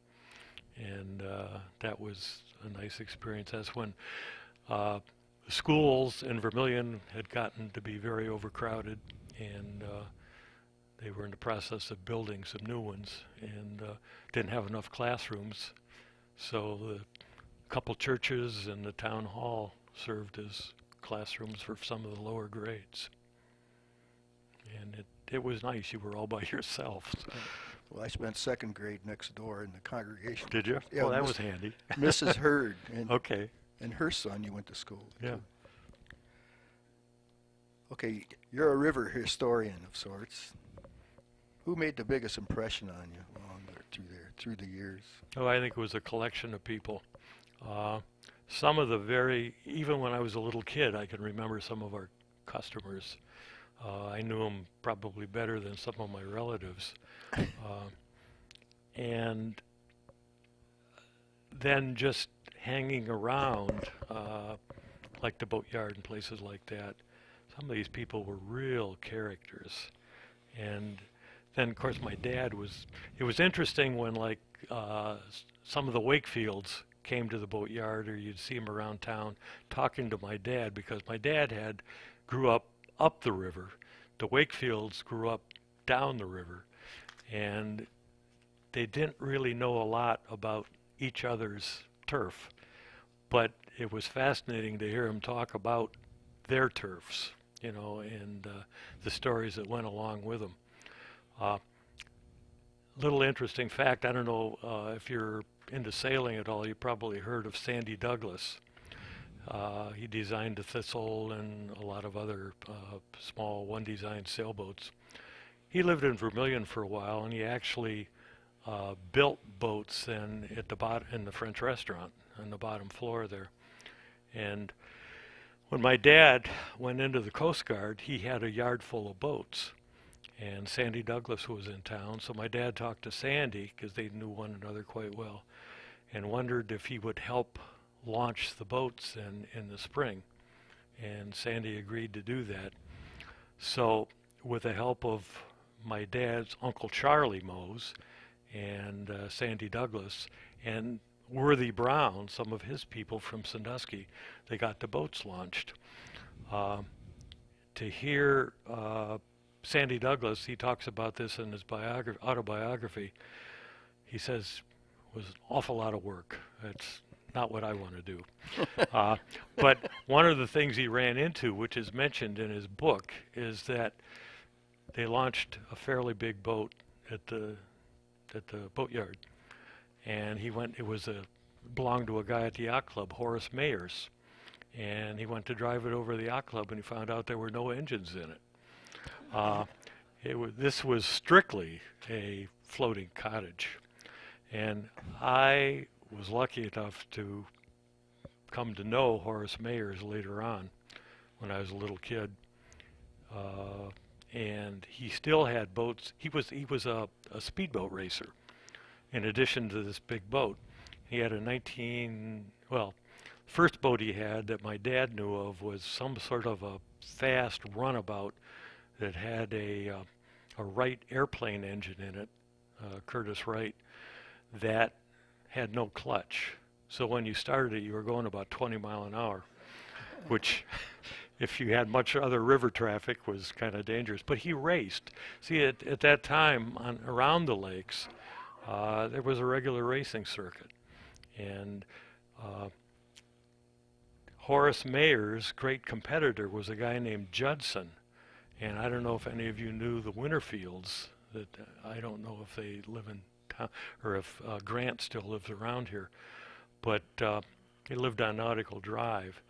and that was a nice experience. That's when schools in Vermilion had gotten to be very overcrowded, and they were in the process of building some new ones, and didn't have enough classrooms, so the couple churches and the town hall served as classrooms for some of the lower grades. And it was nice. You were all by yourself. So. Well, I spent second grade next door in the congregation. Did you? Yeah, well, that was handy. Mrs. Hurd. And, okay. And her son you went to school with. Yeah. Too. Okay, you're a river historian of sorts. Who made the biggest impression on you through the years? Oh, I think it was a collection of people. Some of the even when I was a little kid, I can remember some of our customers. I knew them probably better than some of my relatives. And then just hanging around, like the boatyard and places like that, some of these people were real characters. And then, of course, my dad it was interesting when, like, some of the Wakefields came to the boatyard, or you'd see them around town talking to my dad, because my dad grew up the river. The Wakefields grew up down the river, and they didn't really know a lot about each other's turf, but it was fascinating to hear them talk about their turfs, you know, and the stories that went along with them. Little interesting fact, I don't know if you're into sailing at all, you probably heard of Sandy Douglas. He designed the Thistle and a lot of other small one-design sailboats. He lived in Vermilion for a while, and he actually built boats in the French restaurant on the bottom floor there. And when my dad went into the Coast Guard, he had a yard full of boats, and Sandy Douglas was in town. So my dad talked to Sandy, because they knew one another quite well, and wondered if he would help launch the boats in the spring. And Sandy agreed to do that. So with the help of my dad's Uncle Charlie Mose and Sandy Douglas and Worthy Brown, some of his people from Sandusky, they got the boats launched. To hear Sandy Douglas, he talks about this in his autobiography, he says it was an awful lot of work. It's not what I want to do. But one of the things he ran into, which is mentioned in his book, is that they launched a fairly big boat at the boatyard, and it belonged to a guy at the yacht club, Horace Mayers, and he went to drive it over the yacht club, and he found out there were no engines in it. This was strictly a floating cottage, and I was lucky enough to come to know Horace Mayers later on when I was a little kid, and he still had boats. He was a speedboat racer in addition to this big boat. He had first boat he had that my dad knew of was some sort of a fast runabout that had a Wright airplane engine in it, Curtiss Wright, that had no clutch. So when you started it, you were going about 20 miles an hour, which, if you had much other river traffic, was kind of dangerous. But he raced. See, at that time, around the lakes, there was a regular racing circuit. And Horace Mayer's great competitor was a guy named Judson. And I don't know if any of you knew the Winterfields. I don't know if they live in town, or if Grant still lives around here. But he lived on Nautical Drive.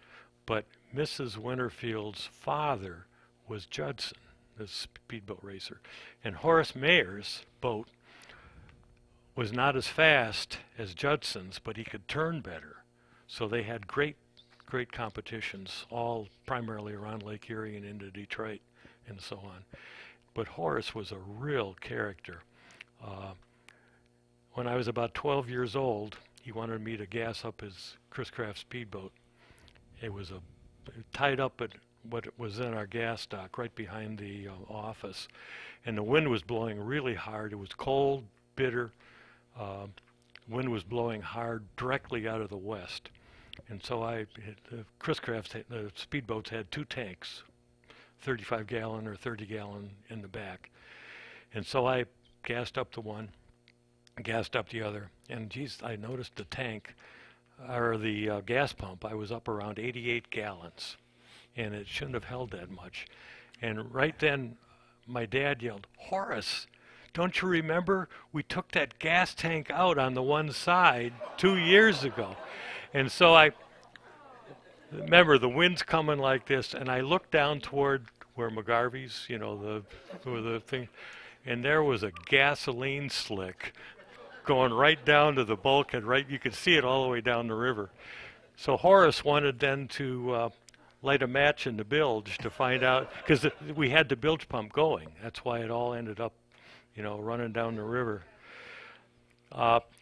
but Mrs. Winterfield's father was Judson, the speedboat racer. And Horace Mayer's boat was not as fast as Judson's, but he could turn better. So they had great competitions, all primarily around Lake Erie and into Detroit and so on. But Horace was a real character. When I was about 12 years old, he wanted me to gas up his Chris Craft speedboat. It was tied up at what was in our gas dock right behind the office, and the wind was blowing really hard. It was cold, bitter. Wind was blowing hard directly out of the west. And so the Chris Crafts, the speedboats had 2 tanks, 35-gallon or 30-gallon in the back. And so I gassed up the one, gassed up the other, and geez, I noticed the tank, or the gas pump, I was up around 88 gallons, and it shouldn't have held that much. And right then, my dad yelled, "Horace, don't you remember we took that gas tank out on the one side 2 years ago?" And so I remember the wind's coming like this, and I looked down toward where McGarvey's, you know, the thing, and there was a gasoline slick going right down to the bulkhead. Right, you could see it all the way down the river. So Horace wanted then to light a match in the bilge to find out, because we had the bilge pump going. That's why it all ended up, you know, running down the river.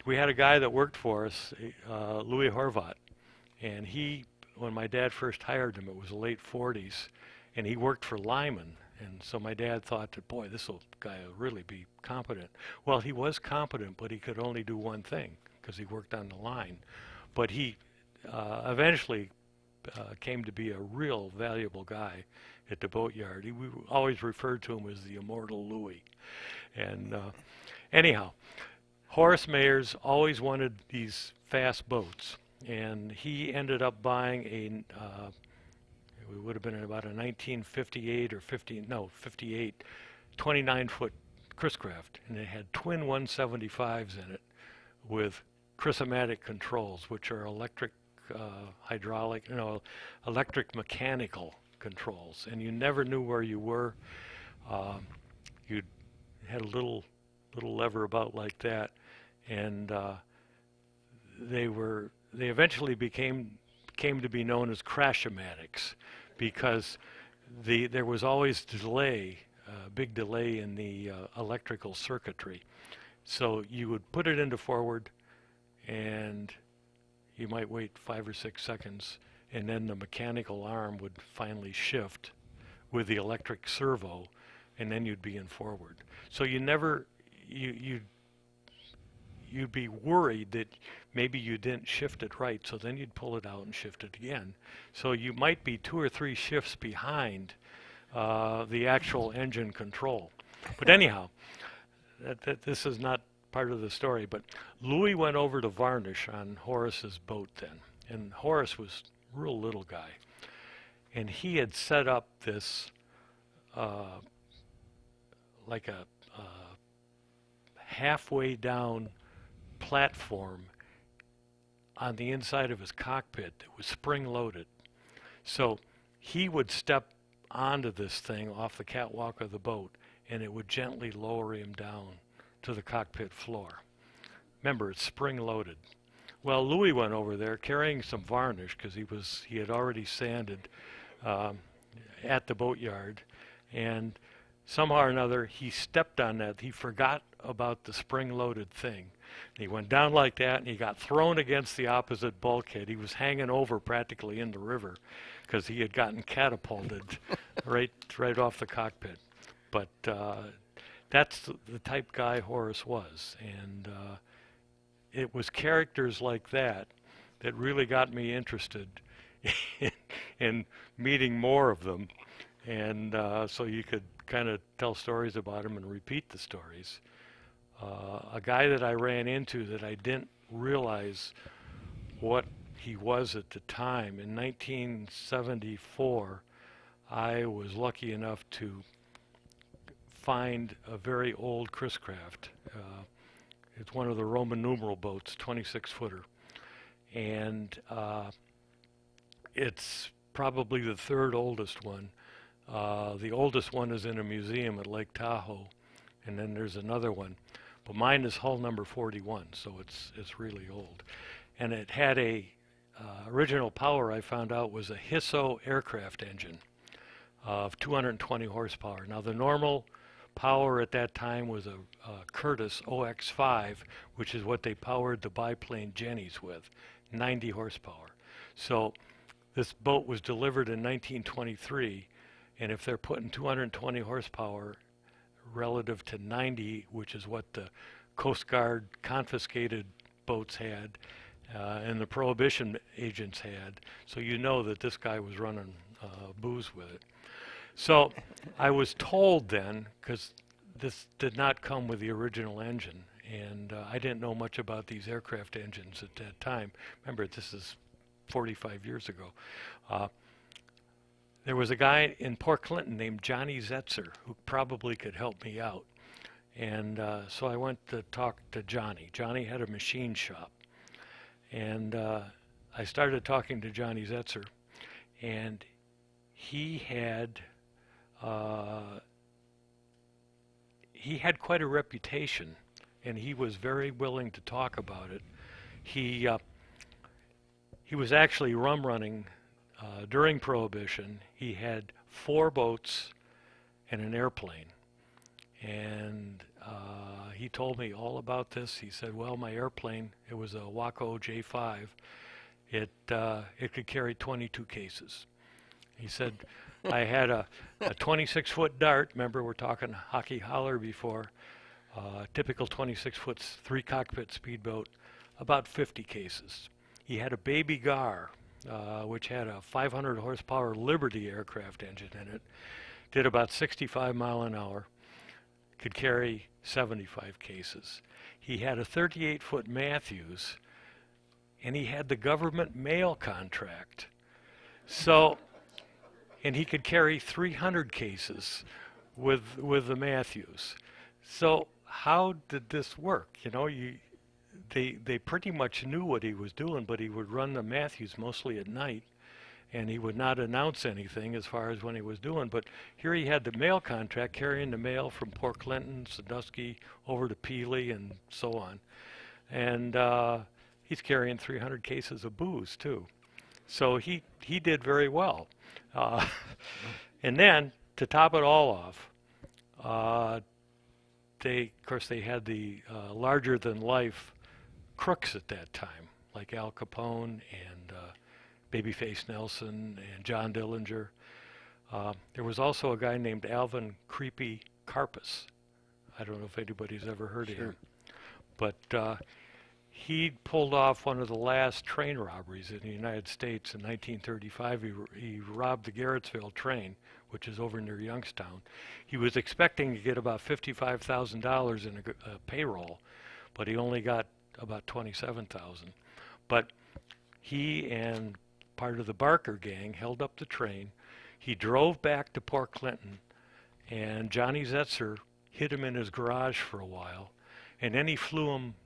We had a guy that worked for us, Louis Horvat, and when my dad first hired him, it was the late 40s, and he worked for Lyman, and so my dad thought that, boy, this guy will really be competent. Well, he was competent, but he could only do one thing, because he worked on the line. But he eventually came to be a real valuable guy at the boatyard. We always referred to him as the immortal Louis. And anyhow, Horace Mayers always wanted these fast boats, and he ended up buying it would have been about a 1958 or 58 29-foot Chris Craft, and it had twin 175s in it with Chris-O-Matic controls, which are electric hydraulic, electric mechanical controls, and you never knew where you were. You had a little lever about like that, and they eventually came to be known as crash-o-matics, because there was always big delay in the electrical circuitry. So you would put it into forward, and you might wait 5 or 6 seconds, and then the mechanical arm would finally shift with the electric servo, and then you'd be in forward. So you'd be worried that maybe you didn't shift it right, so then you'd pull it out and shift it again. So you might be 2 or 3 shifts behind the actual engine control. But anyhow, this is not part of the story, but Louis went over to varnish on Horace's boat then, and Horace was a real little guy, and he had set up this like a halfway down platform on the inside of his cockpit that was spring-loaded. So he would step onto this thing off the catwalk of the boat, and it would gently lower him down to the cockpit floor. Remember, it's spring-loaded. Well, Louis went over there carrying some varnish, because he had already sanded at the boatyard, and somehow or another he stepped on that. He forgot about the spring-loaded thing. He went down like that, and he got thrown against the opposite bulkhead. He was hanging over practically in the river, because he had gotten catapulted right off the cockpit. But that's the type guy Horace was, and it was characters like that that really got me interested in meeting more of them, and so you could kind of tell stories about him and repeat the stories. A guy that I ran into that I didn't realize what he was at the time, in 1974, I was lucky enough to find a very old Chris Craft. It's one of the Roman numeral boats, 26-footer. And it's probably the third oldest one. The oldest one is in a museum at Lake Tahoe, and then there's another one. But mine is hull number 41, so it's really old. And it had a original power, I found out, was a Hisso aircraft engine of 220 horsepower. Now the normal power at that time was a Curtiss OX5, which is what they powered the biplane Jennies with, 90 horsepower. So this boat was delivered in 1923, and if they're putting 220 horsepower relative to 90, which is what the Coast Guard confiscated boats had, and the Prohibition agents had, so you know that this guy was running booze with it. So I was told then, because this did not come with the original engine, and I didn't know much about these aircraft engines at that time. Remember, this is 45 years ago. There was a guy in Port Clinton named Johnny Zetzer who probably could help me out. And so I went to talk to Johnny. Johnny had a machine shop. And I started talking to Johnny Zetzer, and he had quite a reputation, and he was very willing to talk about it. He was actually rum running during Prohibition. He had 4 boats and an airplane, and he told me all about this. He said, well, my airplane, it was a Waco J5, it could carry 22 cases. He said, I had a 26-foot dart. Remember, we're talking hockey holler before. Typical 26-foot 3-cockpit speedboat, about 50 cases. He had a baby Gar, which had a 500 horsepower Liberty aircraft engine in it, did about 65 miles an hour, could carry 75 cases. He had a 38-foot Matthews, and he had the government mail contract. So, and he could carry 300 cases with the Matthews. So how did this work? You know, they pretty much knew what he was doing, but he would run the Matthews mostly at night, and he would not announce anything as far as when he was doing. But here he had the mail contract, carrying the mail from Port Clinton, Sandusky, over to Pelee, and so on. And he's carrying 300 cases of booze, too. So he did very well. And then, to top it all off, of course, they had the larger-than-life crooks at that time, like Al Capone and Babyface Nelson and John Dillinger. There was also a guy named Alvin Creepy Karpus. I don't know if anybody's ever heard of him. But he pulled off one of the last train robberies in the United States in 1935. He robbed the Garrettsville train, which is over near Youngstown. He was expecting to get about $55,000 in a payroll, but he only got about $27,000. But he and part of the Barker gang held up the train. He drove back to Port Clinton, and Johnny Zetzer hid him in his garage for a while, and then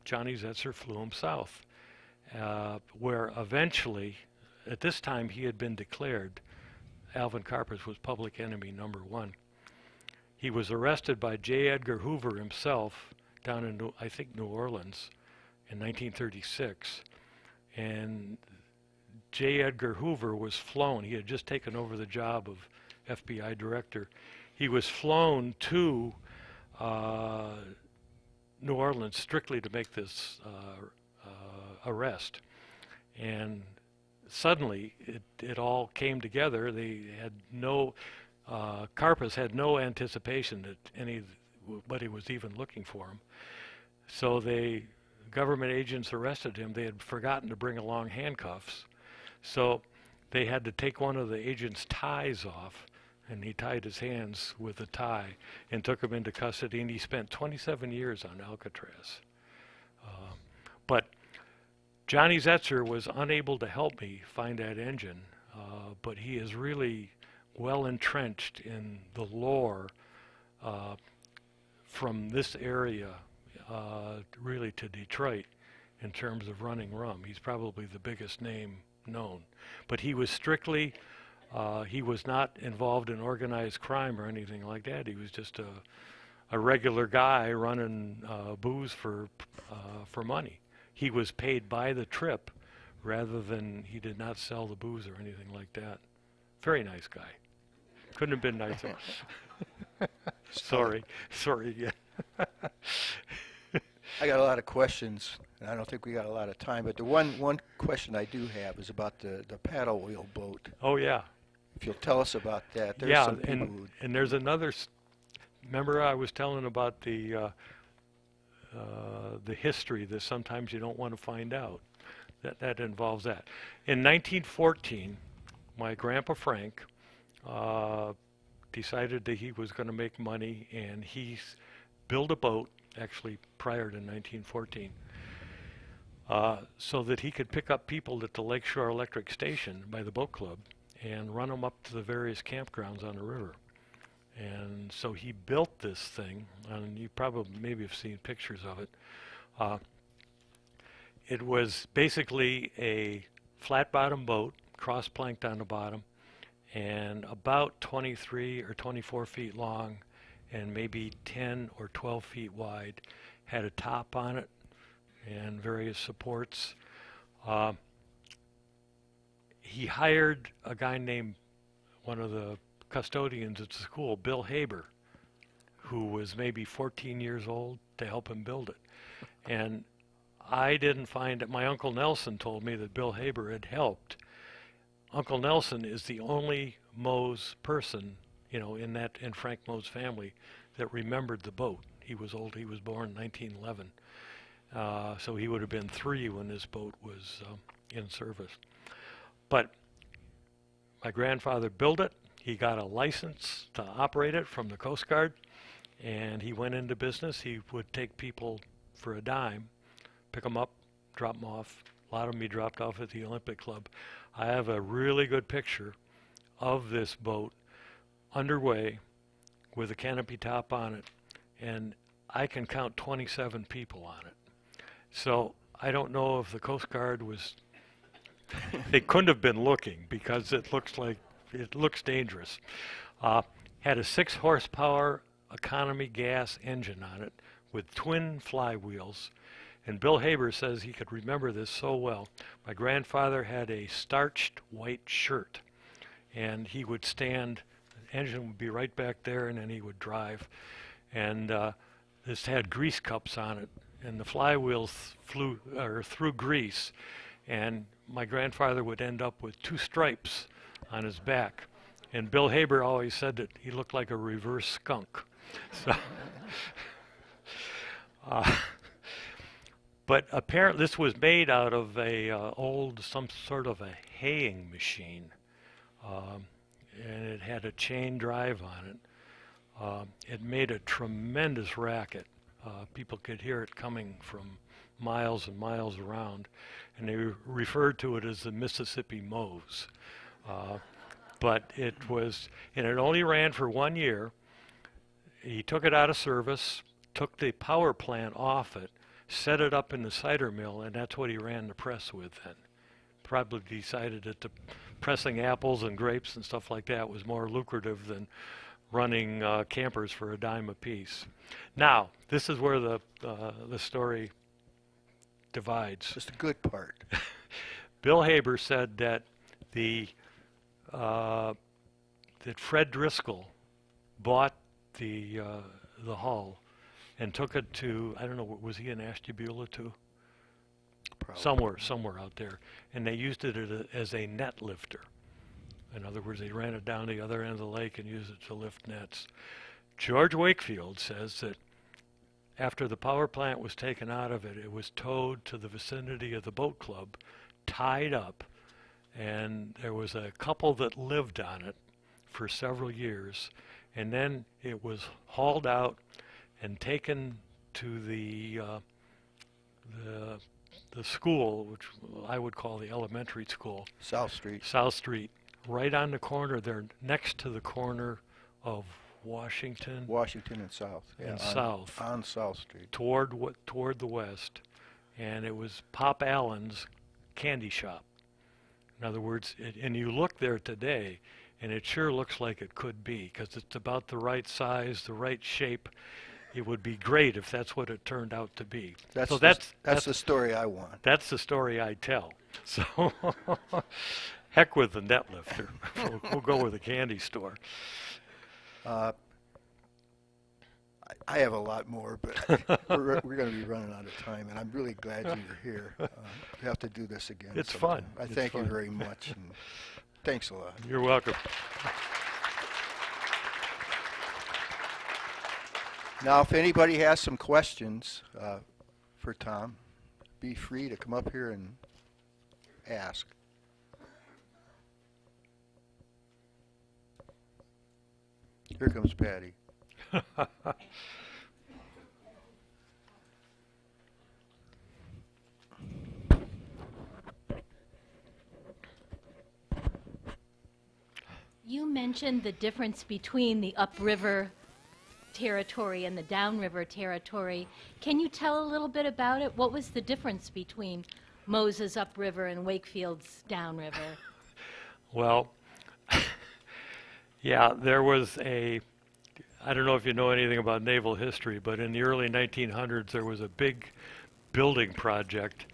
Johnny Zetzer flew him south, where eventually, at this time he had been declared, Alvin Karpus was public enemy #1. He was arrested by J. Edgar Hoover himself down in, I think, New Orleans in 1936, and J. Edgar Hoover was flown. He had just taken over the job of FBI director. He was flown to New Orleans strictly to make this arrest. And suddenly it all came together. They had no, Karpus had no anticipation that anybody was even looking for him. So government agents arrested him. They had forgotten to bring along handcuffs. So they had to take one of the agent's ties off, and he tied his hands with a tie and took him into custody, and he spent 27 years on Alcatraz. But Johnny Zetzer was unable to help me find that engine, but he is really well entrenched in the lore from this area really to Detroit in terms of running rum. He's probably the biggest name known. But he was strictly He was not involved in organized crime or anything like that. He was just a regular guy running booze for money. He was paid by the trip rather than he did not sell the booze or anything like that. Very nice guy. Couldn't have been nicer. Sorry. Yeah. I got a lot of questions, and I don't think we got a lot of time, but the one question I do have is about the paddlewheel boat. Oh, yeah. If you'll tell us about that. There's Yeah, some people who, and there's another, remember I was telling about the history that sometimes you don't want to find out. That involves that. In 1914, my grandpa Frank decided that he was going to make money, and he built a boat, actually prior to 1914, so that he could pick up people at the Lakeshore Electric Station by the boat club and run them up to the various campgrounds on the river. And so he built this thing, and you probably maybe have seen pictures of it. It was basically a flat-bottom boat, cross-planked on the bottom, and about 23 or 24 feet long and maybe 10 or 12 feet wide. Had a top on it and various supports. He hired a guy named, one of the custodians at the school, Bill Haber, who was maybe 14 years old, to help him build it. And I didn't find it. My Uncle Nelson told me that Bill Haber had helped. Uncle Nelson is the only Mose person, you know, in Frank Mose family that remembered the boat. He was old. He was born in 1911. So he would have been 3 when this boat was in service. But my grandfather built it. He got a license to operate it from the Coast Guard, and he went into business. He would take people for a dime, pick them up, drop them off. A lot of them he dropped off at the Olympic Club. I have a really good picture of this boat underway with a canopy top on it, and I can count 27 people on it. So I don't know if the Coast Guard was, they couldn't have been looking, because it looks dangerous. Had a 6 horsepower economy gas engine on it with twin flywheels. And Bill Haber says he could remember this so well. My grandfather had a starched white shirt, and he would stand, the engine would be right back there, and then he would drive. And this had grease cups on it, and the flywheels threw grease, and my grandfather would end up with 2 stripes on his back. And Bill Haber always said that he looked like a reverse skunk. So, but apparently this was made out of some sort of a haying machine, and it had a chain drive on it. It made a tremendous racket. People could hear it coming from miles and miles around, and they referred to it as the Mississippi Mose. But it only ran for 1 year. He took it out of service, took the power plant off it, set it up in the cider mill, and that's what he ran the press with then. Probably decided that the pressing apples and grapes and stuff like that was more lucrative than running campers for a dime apiece. Now, this is where the story divides. just the good part. Bill Haber said that that Fred Driscoll bought the hull and took it to, I don't know, was he in Ashtabula too? Probably. Somewhere out there. And they used it as a net lifter. In other words, they ran it down the other end of the lake and used it to lift nets. George Wakefield says that after the power plant was taken out of it, it was towed to the vicinity of the boat club, tied up, and there was a couple that lived on it for several years, and then it was hauled out and taken to the school, which I would call the elementary school. South Street. South Street, right on the corner there, next to the corner of Washington And South. Yeah, and South. On South Street. Toward the west. And it was Pop Allen's candy shop. In other words, and you look there today, and it sure looks like it could be, because it's about the right size, the right shape. It would be great if that's what it turned out to be. That's So that's the story I want. that's the story I tell. So heck with the net lifter. We'll go with a candy store. I have a lot more, but we're going to be running out of time, and I'm really glad you're here. We have to do this again. It's sometime. fun. I It's thank you fun. very much, and thanks a lot. You're welcome. Now, if anybody has some questions for Tom, be free to come up here and ask. Here comes Patty. You mentioned the difference between the upriver territory and the downriver territory. Can you tell a little bit about it? What was the difference between Moses upriver and Wakefield's downriver? Well, yeah, there was I don't know if you know anything about naval history, but in the early 1900s there was a big building project,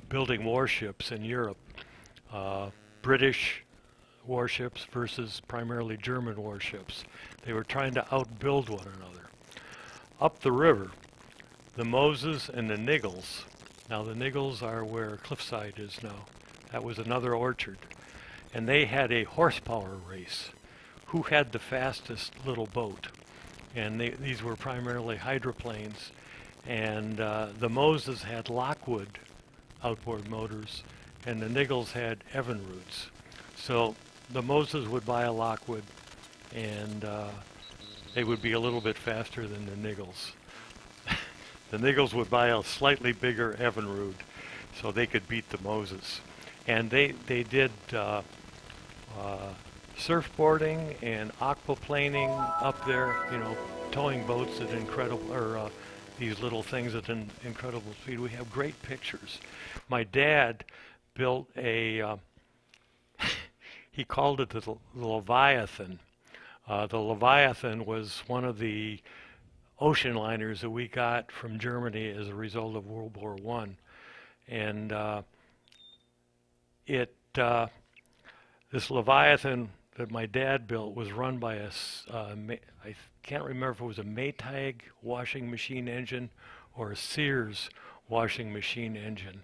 building warships in Europe, British warships versus primarily German warships. They were trying to outbuild one another. Up the river, the Moses and the Niggles. Now the Niggles are where Cliffside is now. That was another orchard. And they had a horsepower race. Who had the fastest little boat? And these were primarily hydroplanes. And the Moses had Lockwood outboard motors, and the Niggles had Evinrudes. So the Moses would buy a Lockwood, and they would be a little bit faster than the Niggles. The Niggles would buy a slightly bigger Evinrude, so they could beat the Moses. And they did surfboarding and aquaplaning up there, you know, towing boats at these little things at an incredible speed. We have great pictures. My dad built a, he called it the Leviathan. The Leviathan was one of the ocean liners that we got from Germany as a result of World War I. And this Leviathan that my dad built was run by I can't remember if it was a Maytag washing machine engine or a Sears washing machine engine.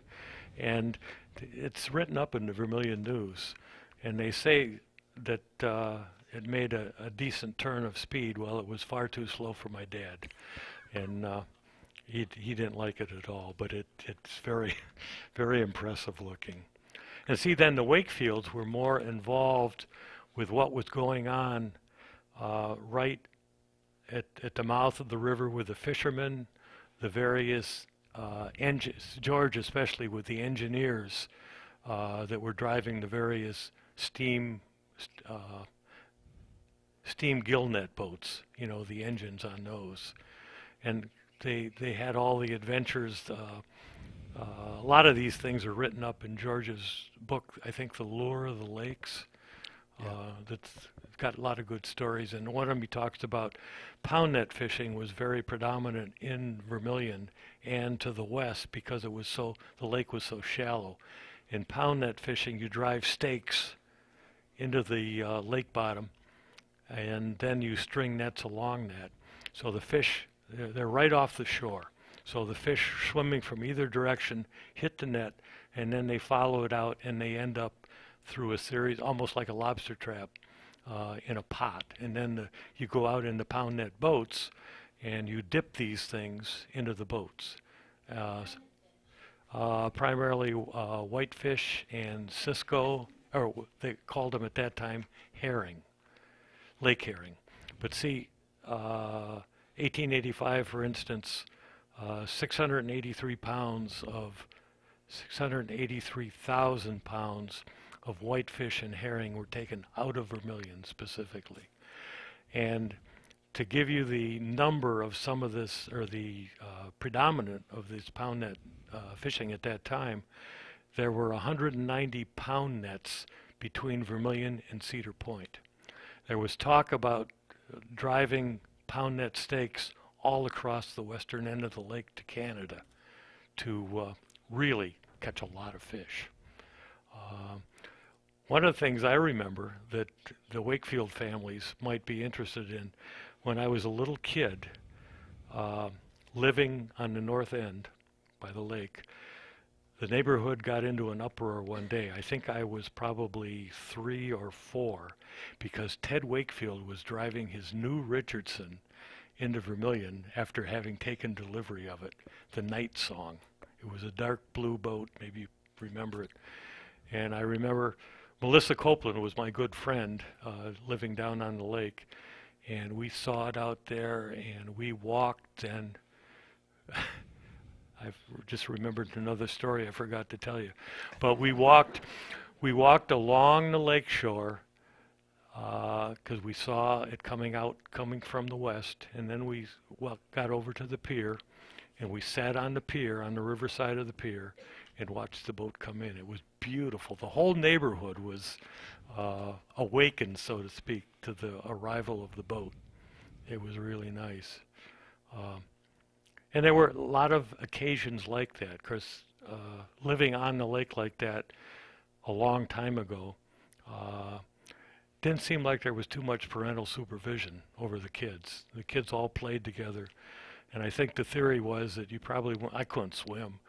And it's written up in the Vermilion News. And they say that it made a decent turn of speed. Well, it was far too slow for my dad. And he didn't like it at all, but it's very, very impressive looking. And see, then the Wakefields were more involved with what was going on right at the mouth of the river with the fishermen, the various engines, George especially with the engineers that were driving the various steam gillnet boats, you know, the engines on those. And they had all the adventures. A lot of these things are written up in George's book, I think The Lure of the Lakes. That's got a lot of good stories, and one of them he talks about pound net fishing was very predominant in Vermilion and to the west because it was the lake was so shallow. In pound net fishing, you drive stakes into the lake bottom, and then you string nets along that. So the fish, they're right off the shore. So the fish swimming from either direction hit the net, and then they follow it out, and they end up through a series, almost like a lobster trap, in a pot. And then you go out in the pound net boats, and you dip these things into the boats. Primarily whitefish and Cisco, or they called them at that time herring, lake herring. But see, 1885, for instance, 683,000 pounds of whitefish and herring were taken out of Vermilion specifically. And to give you the number of some of this, or the predominant of this pound net fishing at that time, there were 190 pound nets between Vermilion and Cedar Point. There was talk about driving pound net stakes all across the western end of the lake to Canada to really catch a lot of fish. One of the things I remember that the Wakefield families might be interested in, when I was a little kid living on the north end by the lake, the neighborhood got into an uproar one day. I think I was probably 3 or 4, because Ted Wakefield was driving his new Richardson into Vermilion after having taken delivery of it, the Night Song. It was a dark blue boat, maybe you remember it. And I remember Melissa Copeland was my good friend, living down on the lake, and we saw it out there, and we walked, and I've just remembered another story I forgot to tell you. But we walked along the lake shore, because we saw it coming from the west, and then we got over to the pier, and we sat on the pier, on the riverside of the pier, and watched the boat come in. It was beautiful. The whole neighborhood was awakened, so to speak, to the arrival of the boat. It was really nice. And there were a lot of occasions like that, because living on the lake like that a long time ago, didn't seem like there was too much parental supervision over the kids. The kids all played together. And I think the theory was that you probably, I couldn't swim.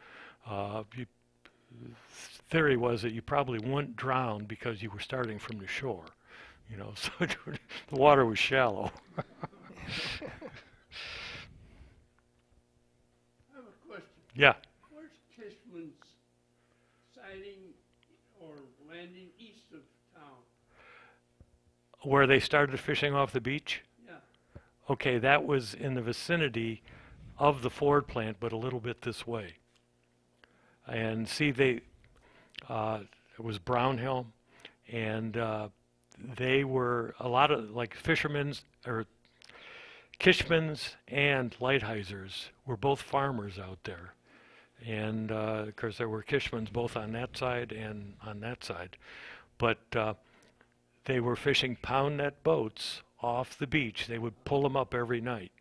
Theory was that you probably wouldn't drown because you were starting from the shore, you know, so the water was shallow. I have a question. Yeah. Where's Kishman's sighting or landing east of town? Where they started fishing off the beach? Yeah. Okay, that was in the vicinity of the Ford plant, but a little bit this way. And see, it was Brownhill, and they were a lot of, like, fishermen's, or Kishmans and Lighthisers were both farmers out there. And of course there were Kishmans both on that side and on that side. But they were fishing pound net boats off the beach. They would pull them up every night.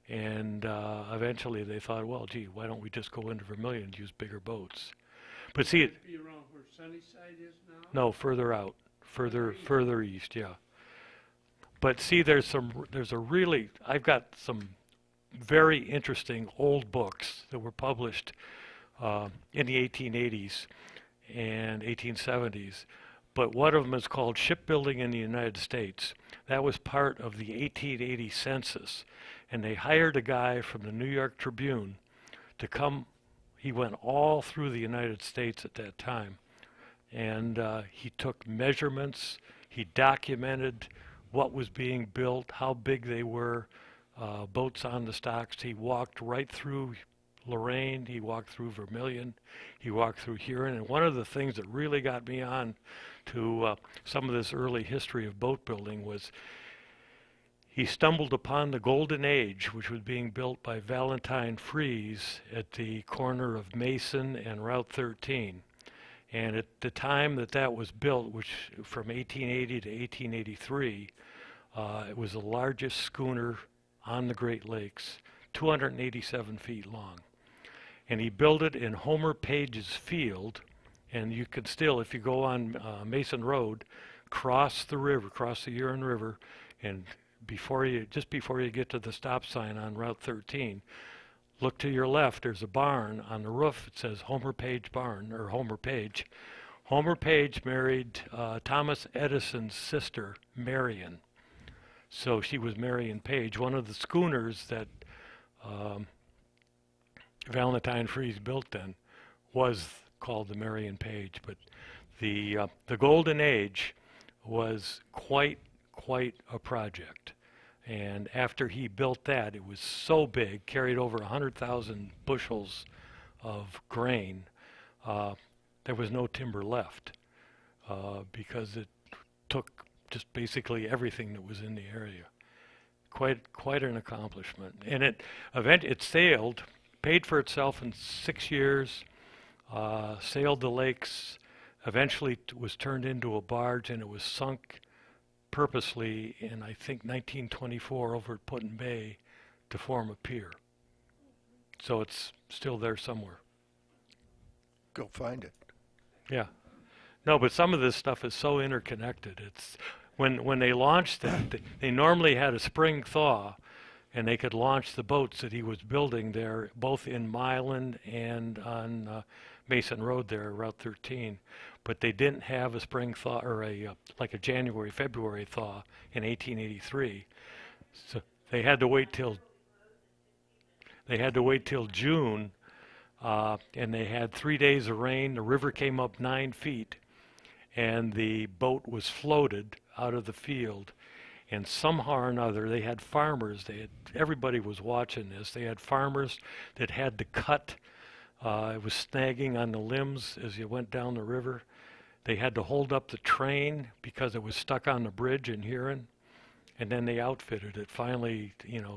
And eventually they thought, well, gee, why don't we just go into Vermilion and use bigger boats? But see, Be around where Sunnyside is now? no, further out, further east, yeah. But see, I've got some very interesting old books that were published in the 1880s and 1870s. But one of them is called Shipbuilding in the United States. That was part of the 1880 census. And they hired a guy from the New York Tribune to come. He went all through the United States at that time. And he took measurements. He documented what was being built, how big they were, boats on the stocks. He walked right through Lorraine. He walked through Vermilion. He walked through Huron. And one of the things that really got me on to some of this early history of boat building was he stumbled upon the Golden Age, which was being built by Valentine Fries at the corner of Mason and Route 13. And at the time that was built, which from 1880 to 1883, it was the largest schooner on the Great Lakes, 287 feet long. And he built it in Homer Page's field, and you can still, if you go on Mason Road, cross the river, cross the Huron River, and just before you get to the stop sign on Route 13, look to your left, there's a barn. On the roof it says Homer Page Barn, or Homer Page. Homer Page married Thomas Edison's sister, Marion. So she was Marion Page. One of the schooners that Valentine Fries built then was called the Marion Page. But the Golden Age was quite a project. And after he built that, it was so big, carried over 100,000 bushels of grain. There was no timber left because it took just basically everything that was in the area. Quite an accomplishment. And it sailed, paid for itself in 6 years, sailed the lakes eventually was turned into a barge, and it was sunk purposely in, I think, 1924 over at Put in Bay to form a pier. So it's still there somewhere. Go find it. Yeah. No, but some of this stuff is so interconnected. It's when they launched that, they normally had a spring thaw, and they could launch the boats that he was building there, both in Milan and on Mason Road there, Route 13. But they didn't have a spring thaw or like a January, February thaw in 1883. So they had to wait till June, and they had 3 days of rain. The river came up 9 feet, and the boat was floated out of the field. And somehow or another, they had farmers. Everybody was watching this. They had farmers that had to cut. It was snagging on the limbs as you went down the river. They had to hold up the train because it was stuck on the bridge in Huron. And then they outfitted it finally,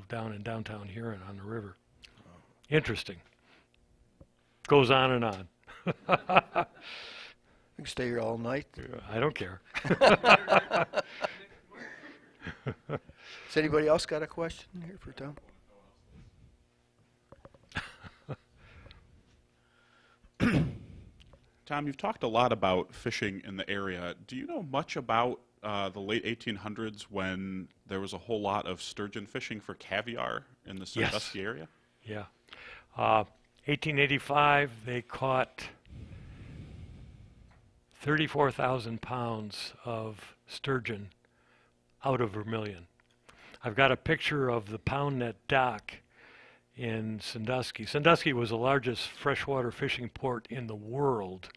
down in downtown Huron on the river. Interesting. Goes on and on. We can stay here all night. I don't care. Has anybody else got a question here for Tom? Tom, you've talked a lot about fishing in the area. Do you know much about the late 1800s when there was a whole lot of sturgeon fishing for caviar in the Sandusky area? Yeah. 1885, they caught 34,000 pounds of sturgeon out of Vermilion. I've got a picture of the Pound Net dock in Sandusky. Sandusky was the largest freshwater fishing port in the world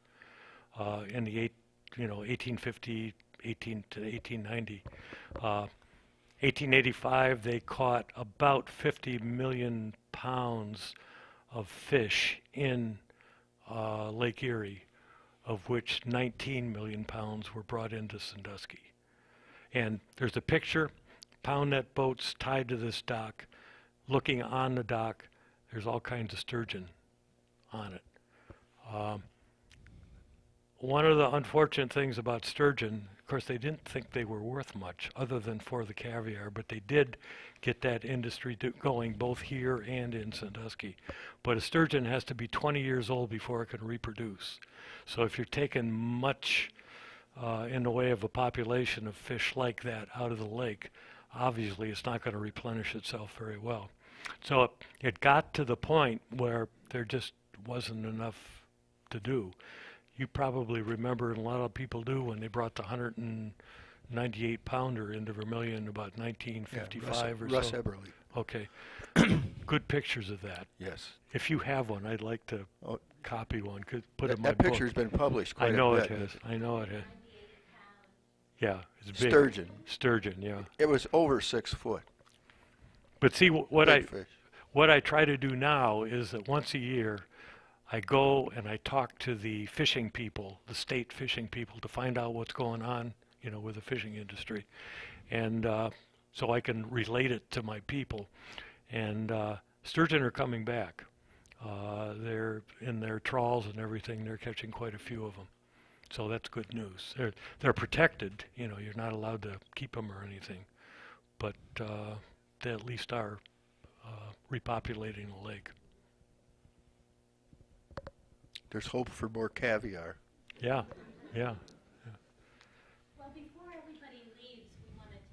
in the 1850, 18 to 1890. 1885, they caught about 50 million pounds of fish in Lake Erie, of which 19 million pounds were brought into Sandusky. And there's a picture, Pound Net boats tied to this dock. Looking on the dock, there's all kinds of sturgeon on it. One of the unfortunate things about sturgeon, of course, they didn't think they were worth much other than for the caviar, but they did get that industry going both here and in Sandusky. But a sturgeon has to be 20 years old before it can reproduce. So if you're taking much in the way of a population of fish like that out of the lake, obviously it's not going to replenish itself very well. So it got to the point where there just wasn't enough to do. You probably remember, and a lot of people do, when they brought the 198 pounder into Vermilion about 1955 or so. Russ Eberly. Okay. Good pictures of that. Yes. If you have one, I'd like to copy one. Could put it in my That book. picture's been published quite I know a it bit. has. I know it has. Yeah, it's big. Sturgeon. Sturgeon, yeah. It was over 6 foot. But see, what Big fish. I try to do now is that once a year, I go and I talk to the fishing people, the state fishing people, to find out what's going on, with the fishing industry, and so I can relate it to my people. And sturgeon are coming back. They're in their trawls and everything. They're catching quite a few of them. So that's good news. They're protected. You're not allowed to keep them or anything, but they at least are repopulating the lake. There's hope for more caviar. Yeah, yeah.